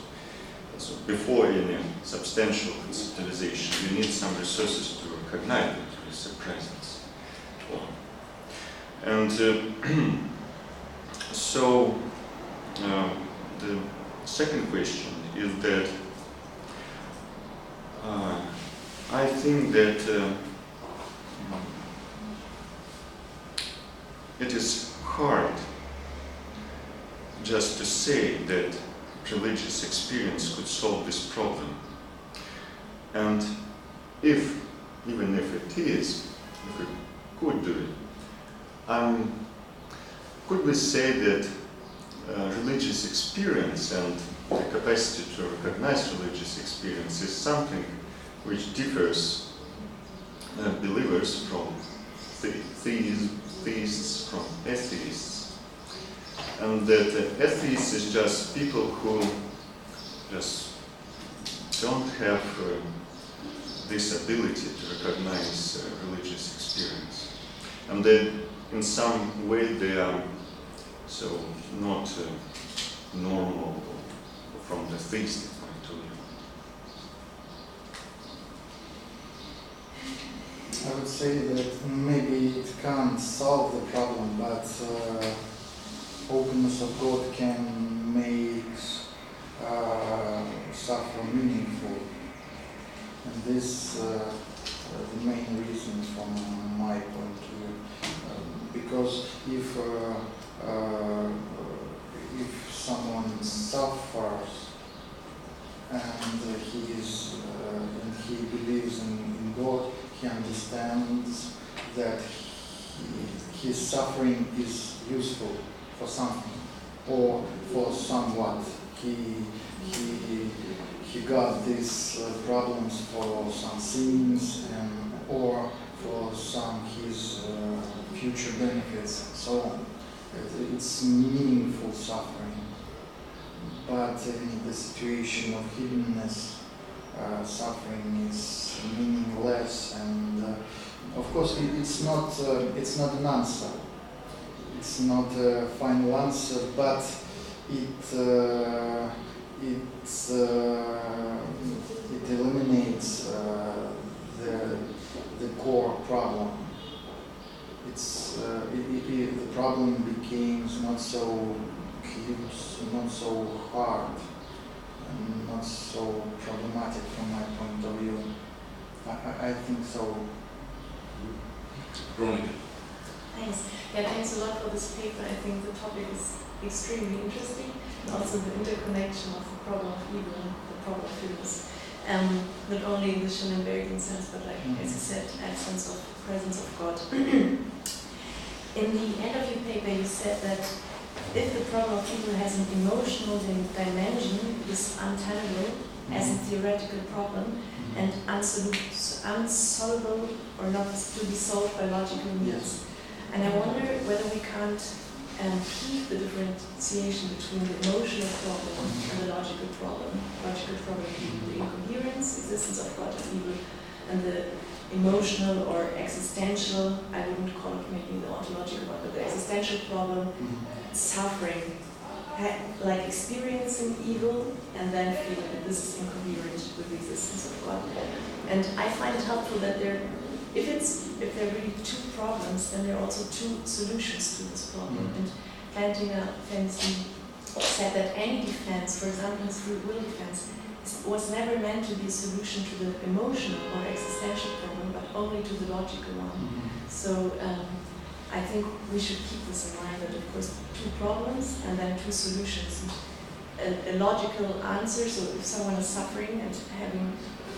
so before any substantial conceptualization, you need some resources to recognize that there is a presence. And the second question is that I think that it is hard just to say that religious experience could solve this problem. And even if it is, if we could do it, could we say that religious experience and the capacity to recognize religious experience is something which differs believers from theists from atheists, and that atheists is just people who just don't have this ability to recognize religious experience, and that in some way they are so not normal from the theistic point of view. I would say that maybe it can't solve the problem, but openness of God can make suffering meaningful. And this the main reason from my point of view. Because if someone suffers and he believes in God, he understands that his suffering is useful for something or for somewhat. He got these problems for some sins or for some his future benefits and so on. It's meaningful suffering. But in the situation of hiddenness, suffering is meaningless, and of course it's not an answer. It's not a final answer, but it eliminates the core problem. The problem became not so huge, not so hard, and not so problematic from my point of view. I think so. Veronica. Thanks. Yeah, thanks a lot for this paper. I think the topic is extremely interesting. Also the interconnection of the problem of evil and the problem of goodness. Not only in the Schellenbergian sense, but like, as you said, absence of presence of God. In the end of your paper, you said that if the problem of evil has an emotional dimension, it is untenable as a theoretical problem and unsolvable or not to be solved by logical means. And I wonder whether we can't keep the differentiation between the emotional problem and the logical problem. Logical problem being the incoherence, existence of God as evil, and the emotional or existential, I wouldn't call it maybe the ontological one, but the existential problem, suffering, like experiencing evil and then feeling that this is incoherent with the existence of God. And I find it helpful that if there are really two problems, then there are also two solutions to this problem. And Plantinga famously said that any defense, for example, his free will defense, was never meant to be a solution to the emotional or existential problem, but only to the logical one. So I think we should keep this in mind, that of course two problems and then two solutions. A logical answer, so if someone is suffering and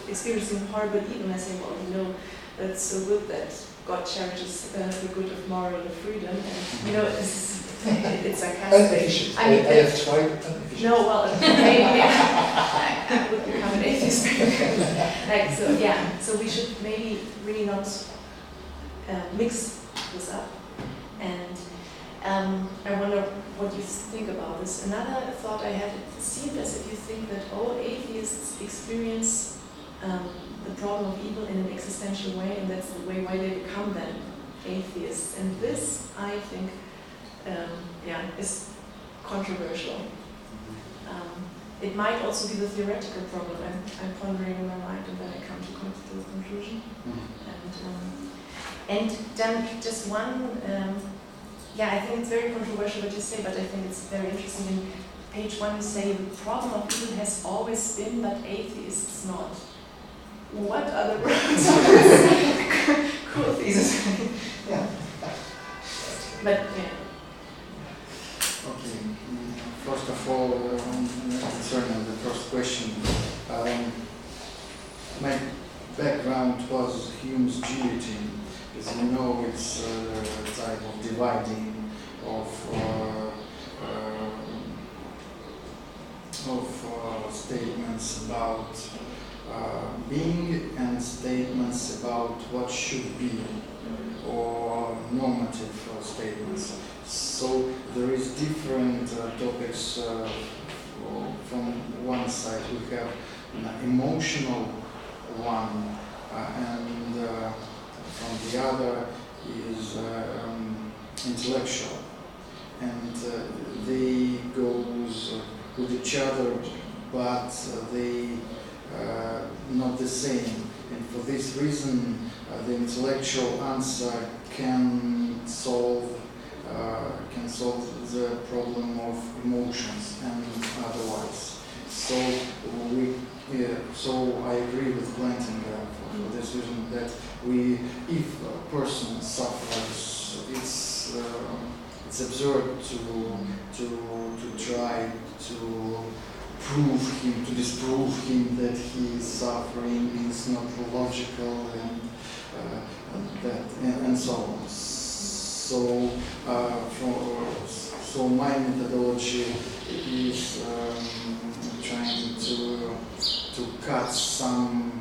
experiencing horrible evil, I say, well, that's so good that God cherishes the good of moral freedom, and you know, it's sarcastic. I have tried unefficient. No, well, maybe I would become an atheist. Like, so, yeah, so we should maybe really not mix this up. And I wonder what you think about this. Another thought I had, it seemed as if you think that all atheists experience the problem of evil in an existential way, and that's the way why they become then atheists. And this, I think, is controversial. It might also be the theoretical problem. I'm pondering in my mind, and then I come to the conclusion. And then just one, I think it's very controversial what you say, but I think it's very interesting. In page 1 you say the problem of evil has always been, but atheists not. What are the grounds of this? Cool thesis. Yeah. But yeah. Okay. First of all, concerning the first question, my background was Hume's duality. As you know, it's a type of dividing of statements about being and statements about what should be, or normative statements. So there is different topics. From one side we have an emotional one, and from the other is intellectual, and they goes with each other, but they not the same. And for this reason, the intellectual answer can solve the problem of emotions and otherwise. So I agree with Plantinga for this reason that if a person suffers, it's absurd to try to prove him, to disprove him that he is suffering is not logical and so on. So my methodology is trying to cut some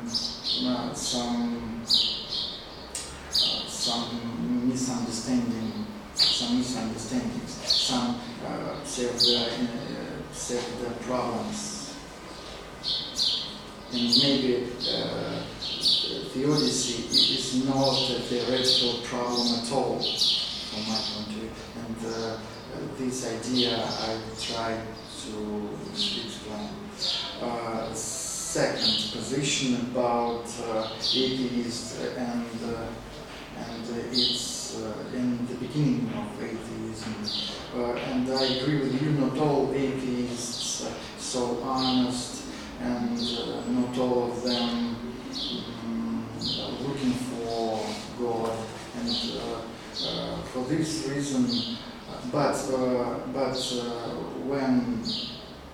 misunderstandings, some pseudo problems, and maybe theodicy is not a theoretical problem at all, from my point of view, and this idea I try to explain. Second position about atheist and it's in the beginning of atheism. And I agree with you, not all atheists are so honest, and not all of them are looking for God. And for this reason, but when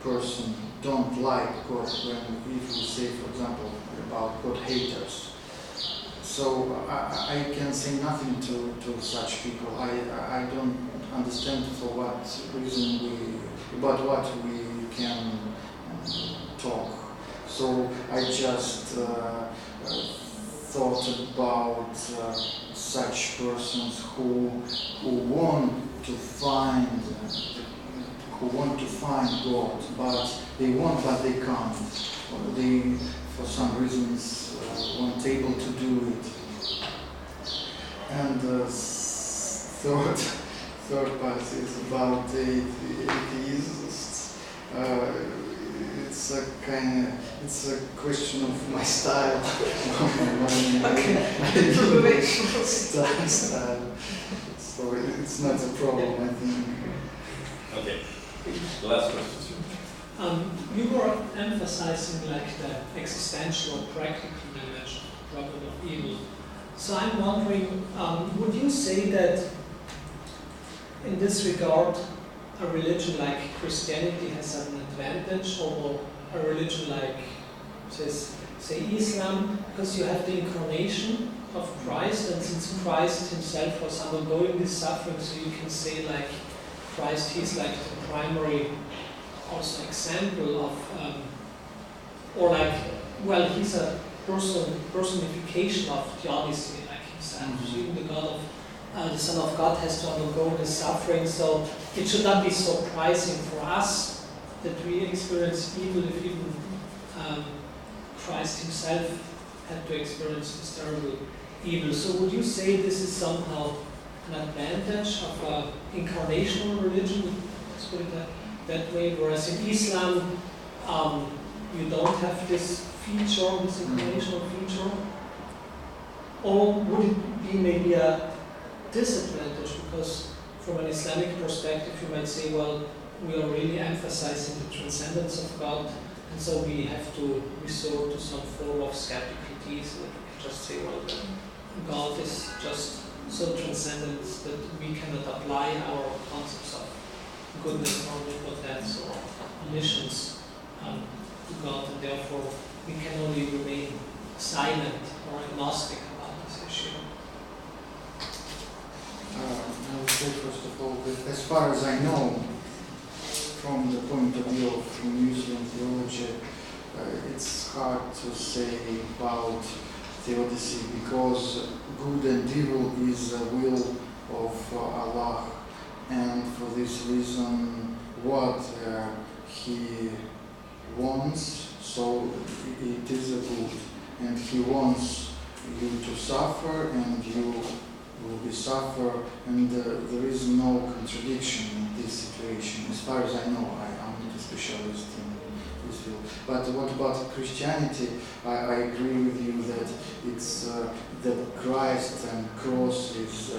person don't like God, when if you say, for example, about God haters, so I can say nothing to such people. I don't understand for what reason about what we can talk. So I just thought about such persons who want to find God, but they want, but they can't. Or they, for some reasons, weren't able to do it. And third part is about the atheists. It's a question of my style. style. So it's not a problem, I think. Okay. The last question. You were emphasizing like the existential or practical dimension of the problem of evil. So I'm wondering, would you say that in this regard, a religion like Christianity has an advantage over a religion like, say Islam, because you have the incarnation of Christ, and since Christ himself was undergoing this suffering, so you can say like Christ, he's like the primary also example of, or like, well, he's a personification of theodicy, like himself. So even the Son of God has to undergo this suffering, so it should not be surprising for us that we experience evil if even Christ himself had to experience this terrible evil. So would you say this is somehow an advantage of an incarnational religion, let's put it that way, whereas in Islam you don't have this feature, this incarnational feature? Or would it be maybe a disadvantage, because from an Islamic perspective you might say, well, we are really emphasizing the transcendence of God, and so we have to resort to some form of skeptical theism. We can just say, well, God is just so transcendent that we cannot apply our concepts of goodness or omnipotence or omniscience to God, and therefore we can only remain silent or agnostic about this issue. I would say, first of all, that as far as I know, from the point of view of Muslim theology, it's hard to say about theodicy, because good and evil is the will of Allah, and for this reason what he wants, so it is a good, and he wants you to suffer, and you will be suffer, and there is no contradiction in this situation. As far as I know, I'm not a specialist in this field. But what about Christianity? I agree with you that it's that Christ and cross is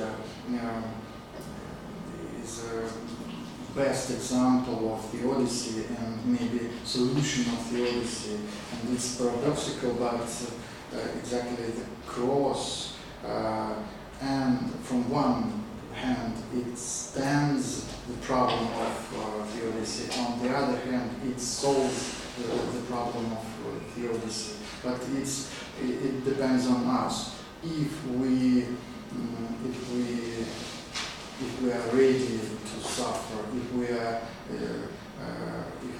best example of theodicy and maybe solution of theodicy. And it's paradoxical, but exactly the cross. And from one hand, it stands the problem of theodicy. On the other hand, it solves the problem of theodicy. But it depends on us. If we are ready to suffer, if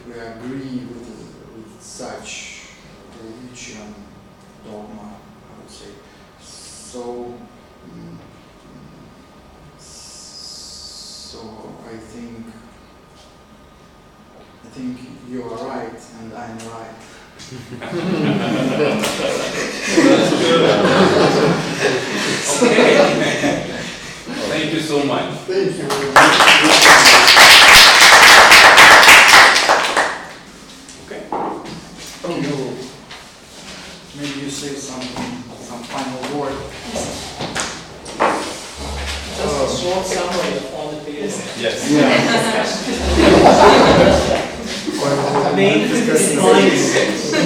we agree with such religion dogma, I would say. So I think you are right and I'm right. Okay. Thank you so much. Thank you very much. Okay. Maybe you say some final word. Just a short summary of all the papers. Yes. Main points. 50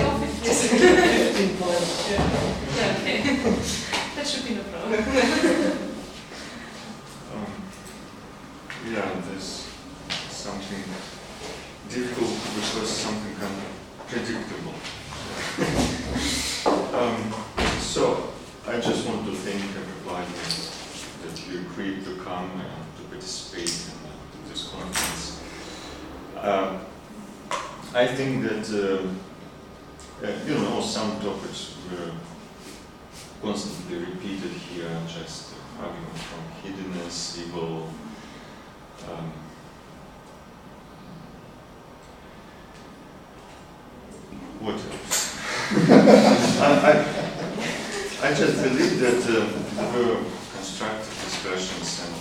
or 50. 15 points. Yeah, okay. That should be no problem. Yeah, there's something difficult because something unpredictable. So I just want to thank everybody that you agreed to come and to participate in this conference. I think that some topics were constantly repeated here, just argument from hiddenness, evil. What else? I just believe that there were constructive discussions, and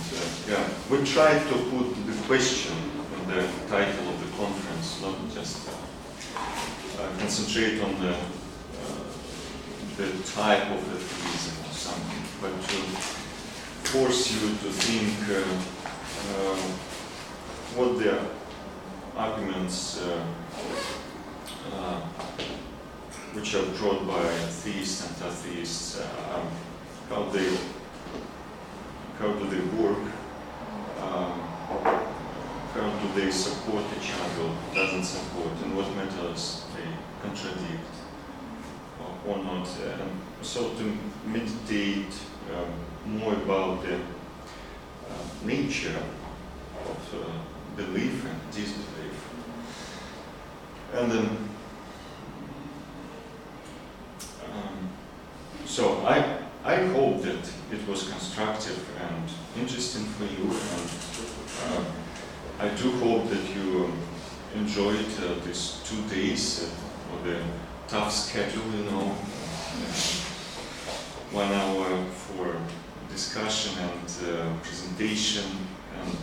we tried to put the question in the title of the conference, not just concentrate on the type of atheism or something, but to force you to think what the arguments which are brought by theists and atheists, how do they work, how do they support each other, doesn't support, and what methods they contradict or or not. So to meditate more about the nature of belief and disbelief. And then, so I hope that it was constructive and interesting for you, and I do hope that you enjoyed these 2 days of the tough schedule, 1 hour for discussion and presentation, and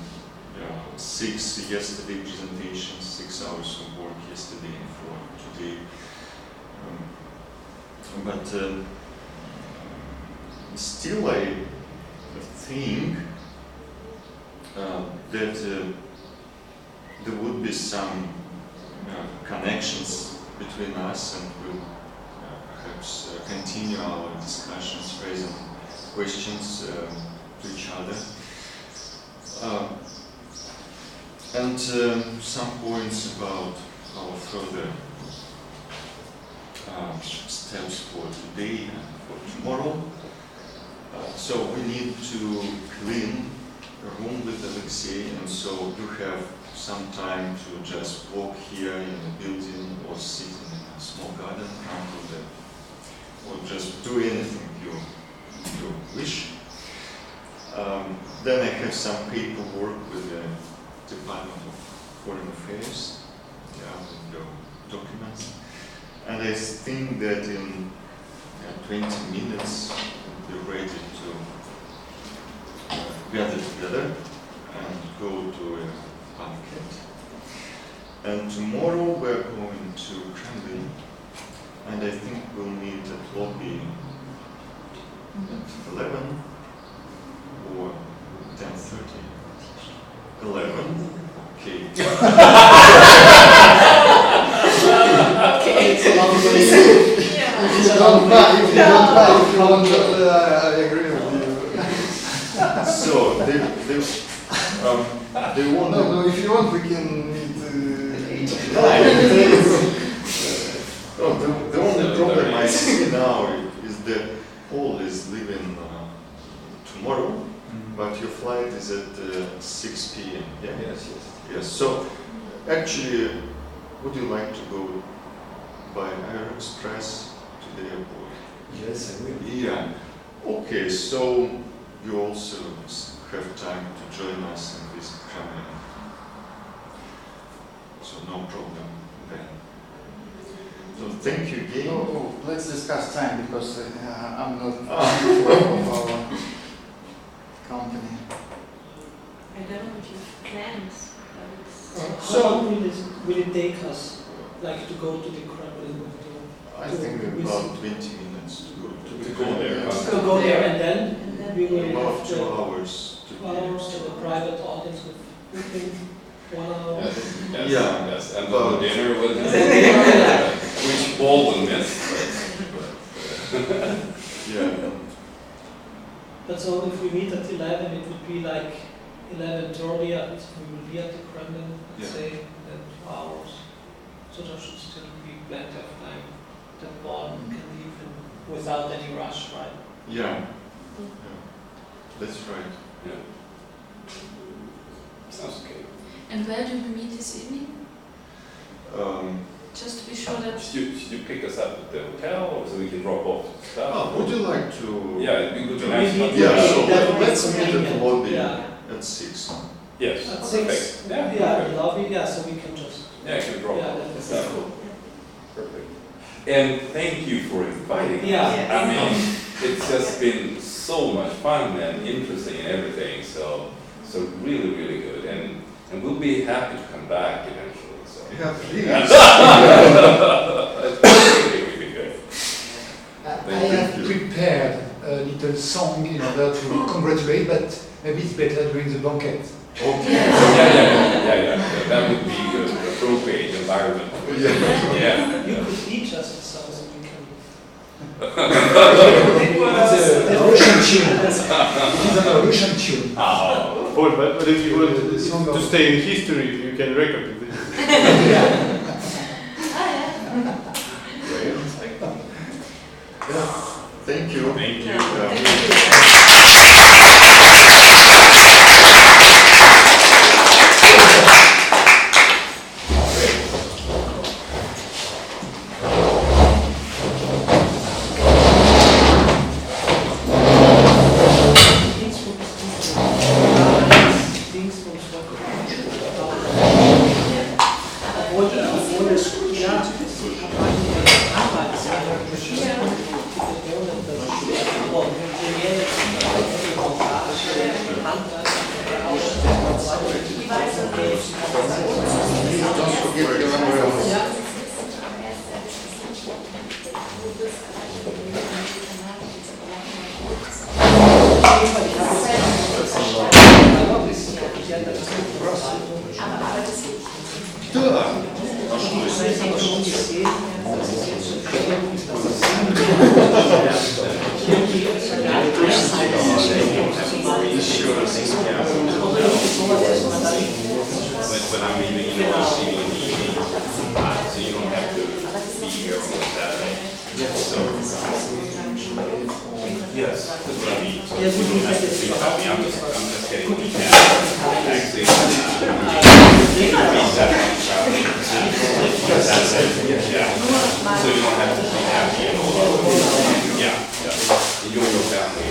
6 yesterday presentations, 6 hours of work yesterday and for today. But still I think that there would be some connections between us, and we'll perhaps continue our discussions, raising questions to each other. And some points about our further steps for today and for tomorrow. So we need to clean a room with Alexei, and so you have some time to just walk here in the building or sit in a small garden or just do anything you wish. Then I have some paperwork with the Department of Foreign Affairs, with your documents. And I think that in 20 minutes we'll be ready to gather together and go to a banquet. And tomorrow we're going to Kremlin, and I think we'll meet at lobby at 11 or 10:30. 11. Okay. It's a long way. If you don't buy, if you want to, I agree with you. So they want. No, if you want, we can meet. The only problem I see now is that Paul is leaving tomorrow, but your flight is at 6 p.m. Yeah? Yes. So, actually, would you like to go by Air Express to the airport? Yes, I will. Yeah. Okay, so you also have time to join us in this Kremlin. So no problem then. So thank you again. Oh, let's discuss time, because I'm not of our company. I don't know if you have plans. How long will it take us, like, to go to the Kremlin? I think about 20 minutes to go there. To go there, and then we will About have 2 hours. 2 hours in a private audience with him, 1 hour. Yes. And the dinner was which Paul will miss. Yeah. But so if we meet at 11, it would be like 11:30, we will be at the Kremlin, let's say, in 2 hours. So there should still be plenty of time that Paul can leave without any rush, right? Yeah. That's right. Yeah. Sounds okay. And where do we meet this evening? Just to be sure that... Should you pick us up at the hotel so we can drop off stuff? Would you like to? Yeah, it'd be good to Maybe have Yeah, so that would be let's meet at the convenient. lobby Yeah. at 6. Yes, At perfect. 6. Yeah, Yeah, perfect. the lobby, yeah, so we can just... Yeah, I can drop Yeah, off that's stuff. cool. Perfect. And thank you for inviting us. Yeah. I mean, it's just been so much fun and interesting and everything, so really, really good. And we'll be happy to come back eventually. So. Yeah, please. That's really good. I have prepared a little song in order to congratulate, but maybe it's better during the banquet. Okay. Yeah. That would be the appropriate environment. Yeah. You could teach us in some so we can... It's a Russian tune. It's a Russian tune. Paul, but if you want The song to of- stay in history, you can record it. Don't forget your umbrellas. When I'm leaving, you know, I'll see you in the evening, so you don't have to be here on Saturday. So, yes, that's what I mean. So you don't have to think about me. I'm just getting the taxi. Yeah. So you don't have to be happy and all. Yeah. Enjoy your family.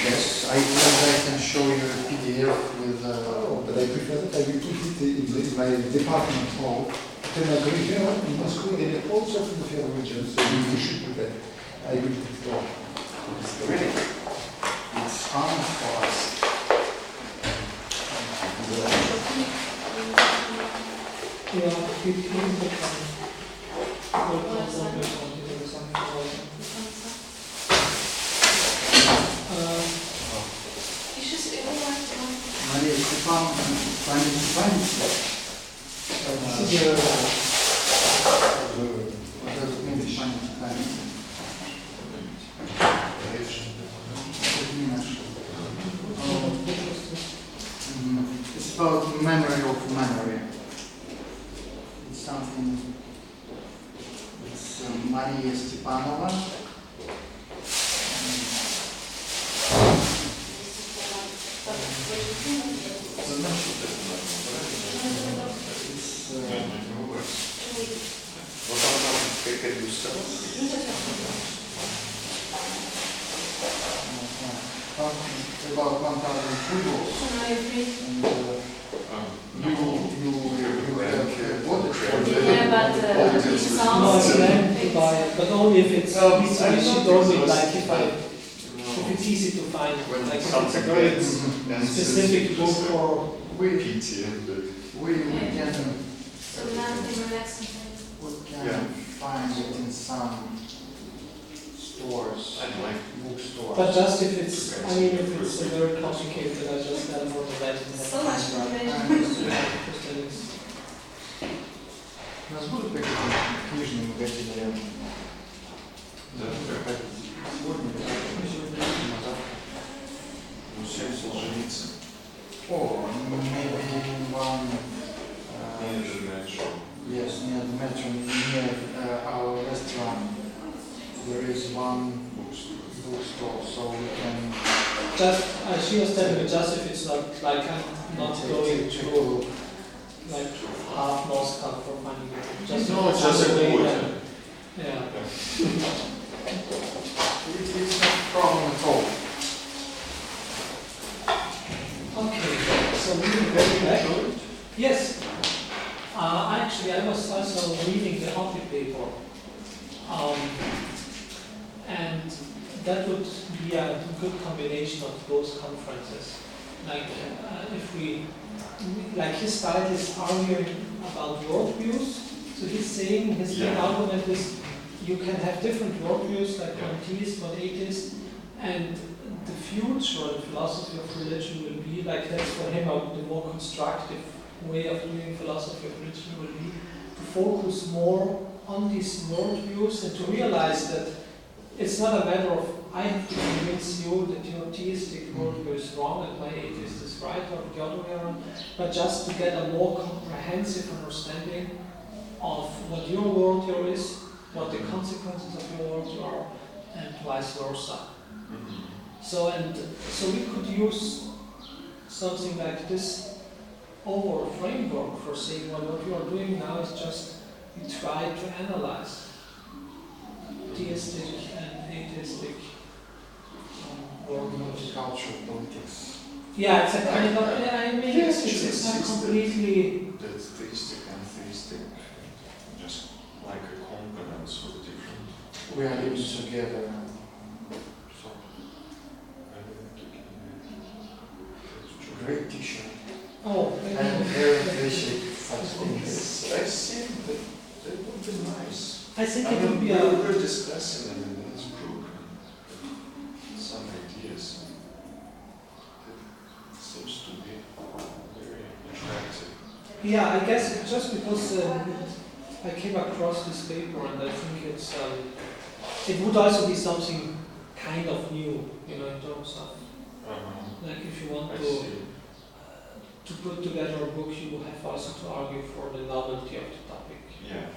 Yes, I can show you a PDF with. But I prefer that I will put it in my department hall. Then I go here in Moscow and all sorts of the region, so you should do that. I will put it all. Really? It's fun for us. Maria Stepan, Pani Stepanica. What does it mean, Pani Stepanica? It's about memory of memory. It's something. It's Maria Stepanova. About 1,000 tables. And you have bought it. Yeah, but it sounds but only if it's easy. She told me, like, if it's easy to find, like if it's a very specific book or We can so nothing relaxing. find it in some stores, bookstores. But just if it's, I mean, if it's very complicated, I just tell them what the legend has. So much information. Нас будут какие-то книжные магазины рядом? Oh, maybe one. Yes, near the metro, near our restaurant, there is one bookstore, so we can. Just, she was telling me, just if it's not like I'm not going to like half Moscow for finding it. Just No, it's just a good. Yeah. It's not a problem at all. I was also reading the Hoppe paper, and that would be a good combination of both conferences. Like if we, like his title is arguing about worldviews. So he's saying his main argument is you can have different worldviews, like one theist, one atheist, and the future and philosophy of religion will be like that's for him the more constructive way of doing philosophy of religion will be to focus more on these worldviews and to realize that it's not a matter of I have to convince you that your theistic worldview is wrong and my atheist is right or the other way around, but just to get a more comprehensive understanding of what your worldview is, what the consequences of your worldview are, and vice versa. So we could use something like this over a framework for saying, well, what we are doing now is just we try to analyze theistic and atheistic worldviews. Culture, politics. Yeah, exactly. I mean, it's not completely. That's theistic and theistic, just like a components of different. We are living together. So, Great teacher. Oh, I very appreciate such things. I think that would be nice. I think it would be a. We were discussing in Innsbruck some ideas that seems to be very attractive. Yeah, I guess it's just because I came across this paper and I think it's it would also be something kind of new, in terms of like if you want to put together a book, you will have also to argue for the novelty of the topic. Yeah.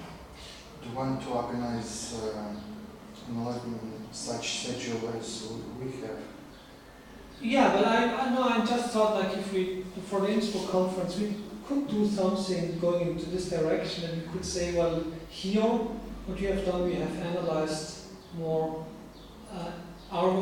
Do you want to organize such schedule as we have? Yeah, but I just thought like if we, for the Innsbruck conference, we could do something going into this direction and we could say, well, here, what you have done, we have analyzed more arguments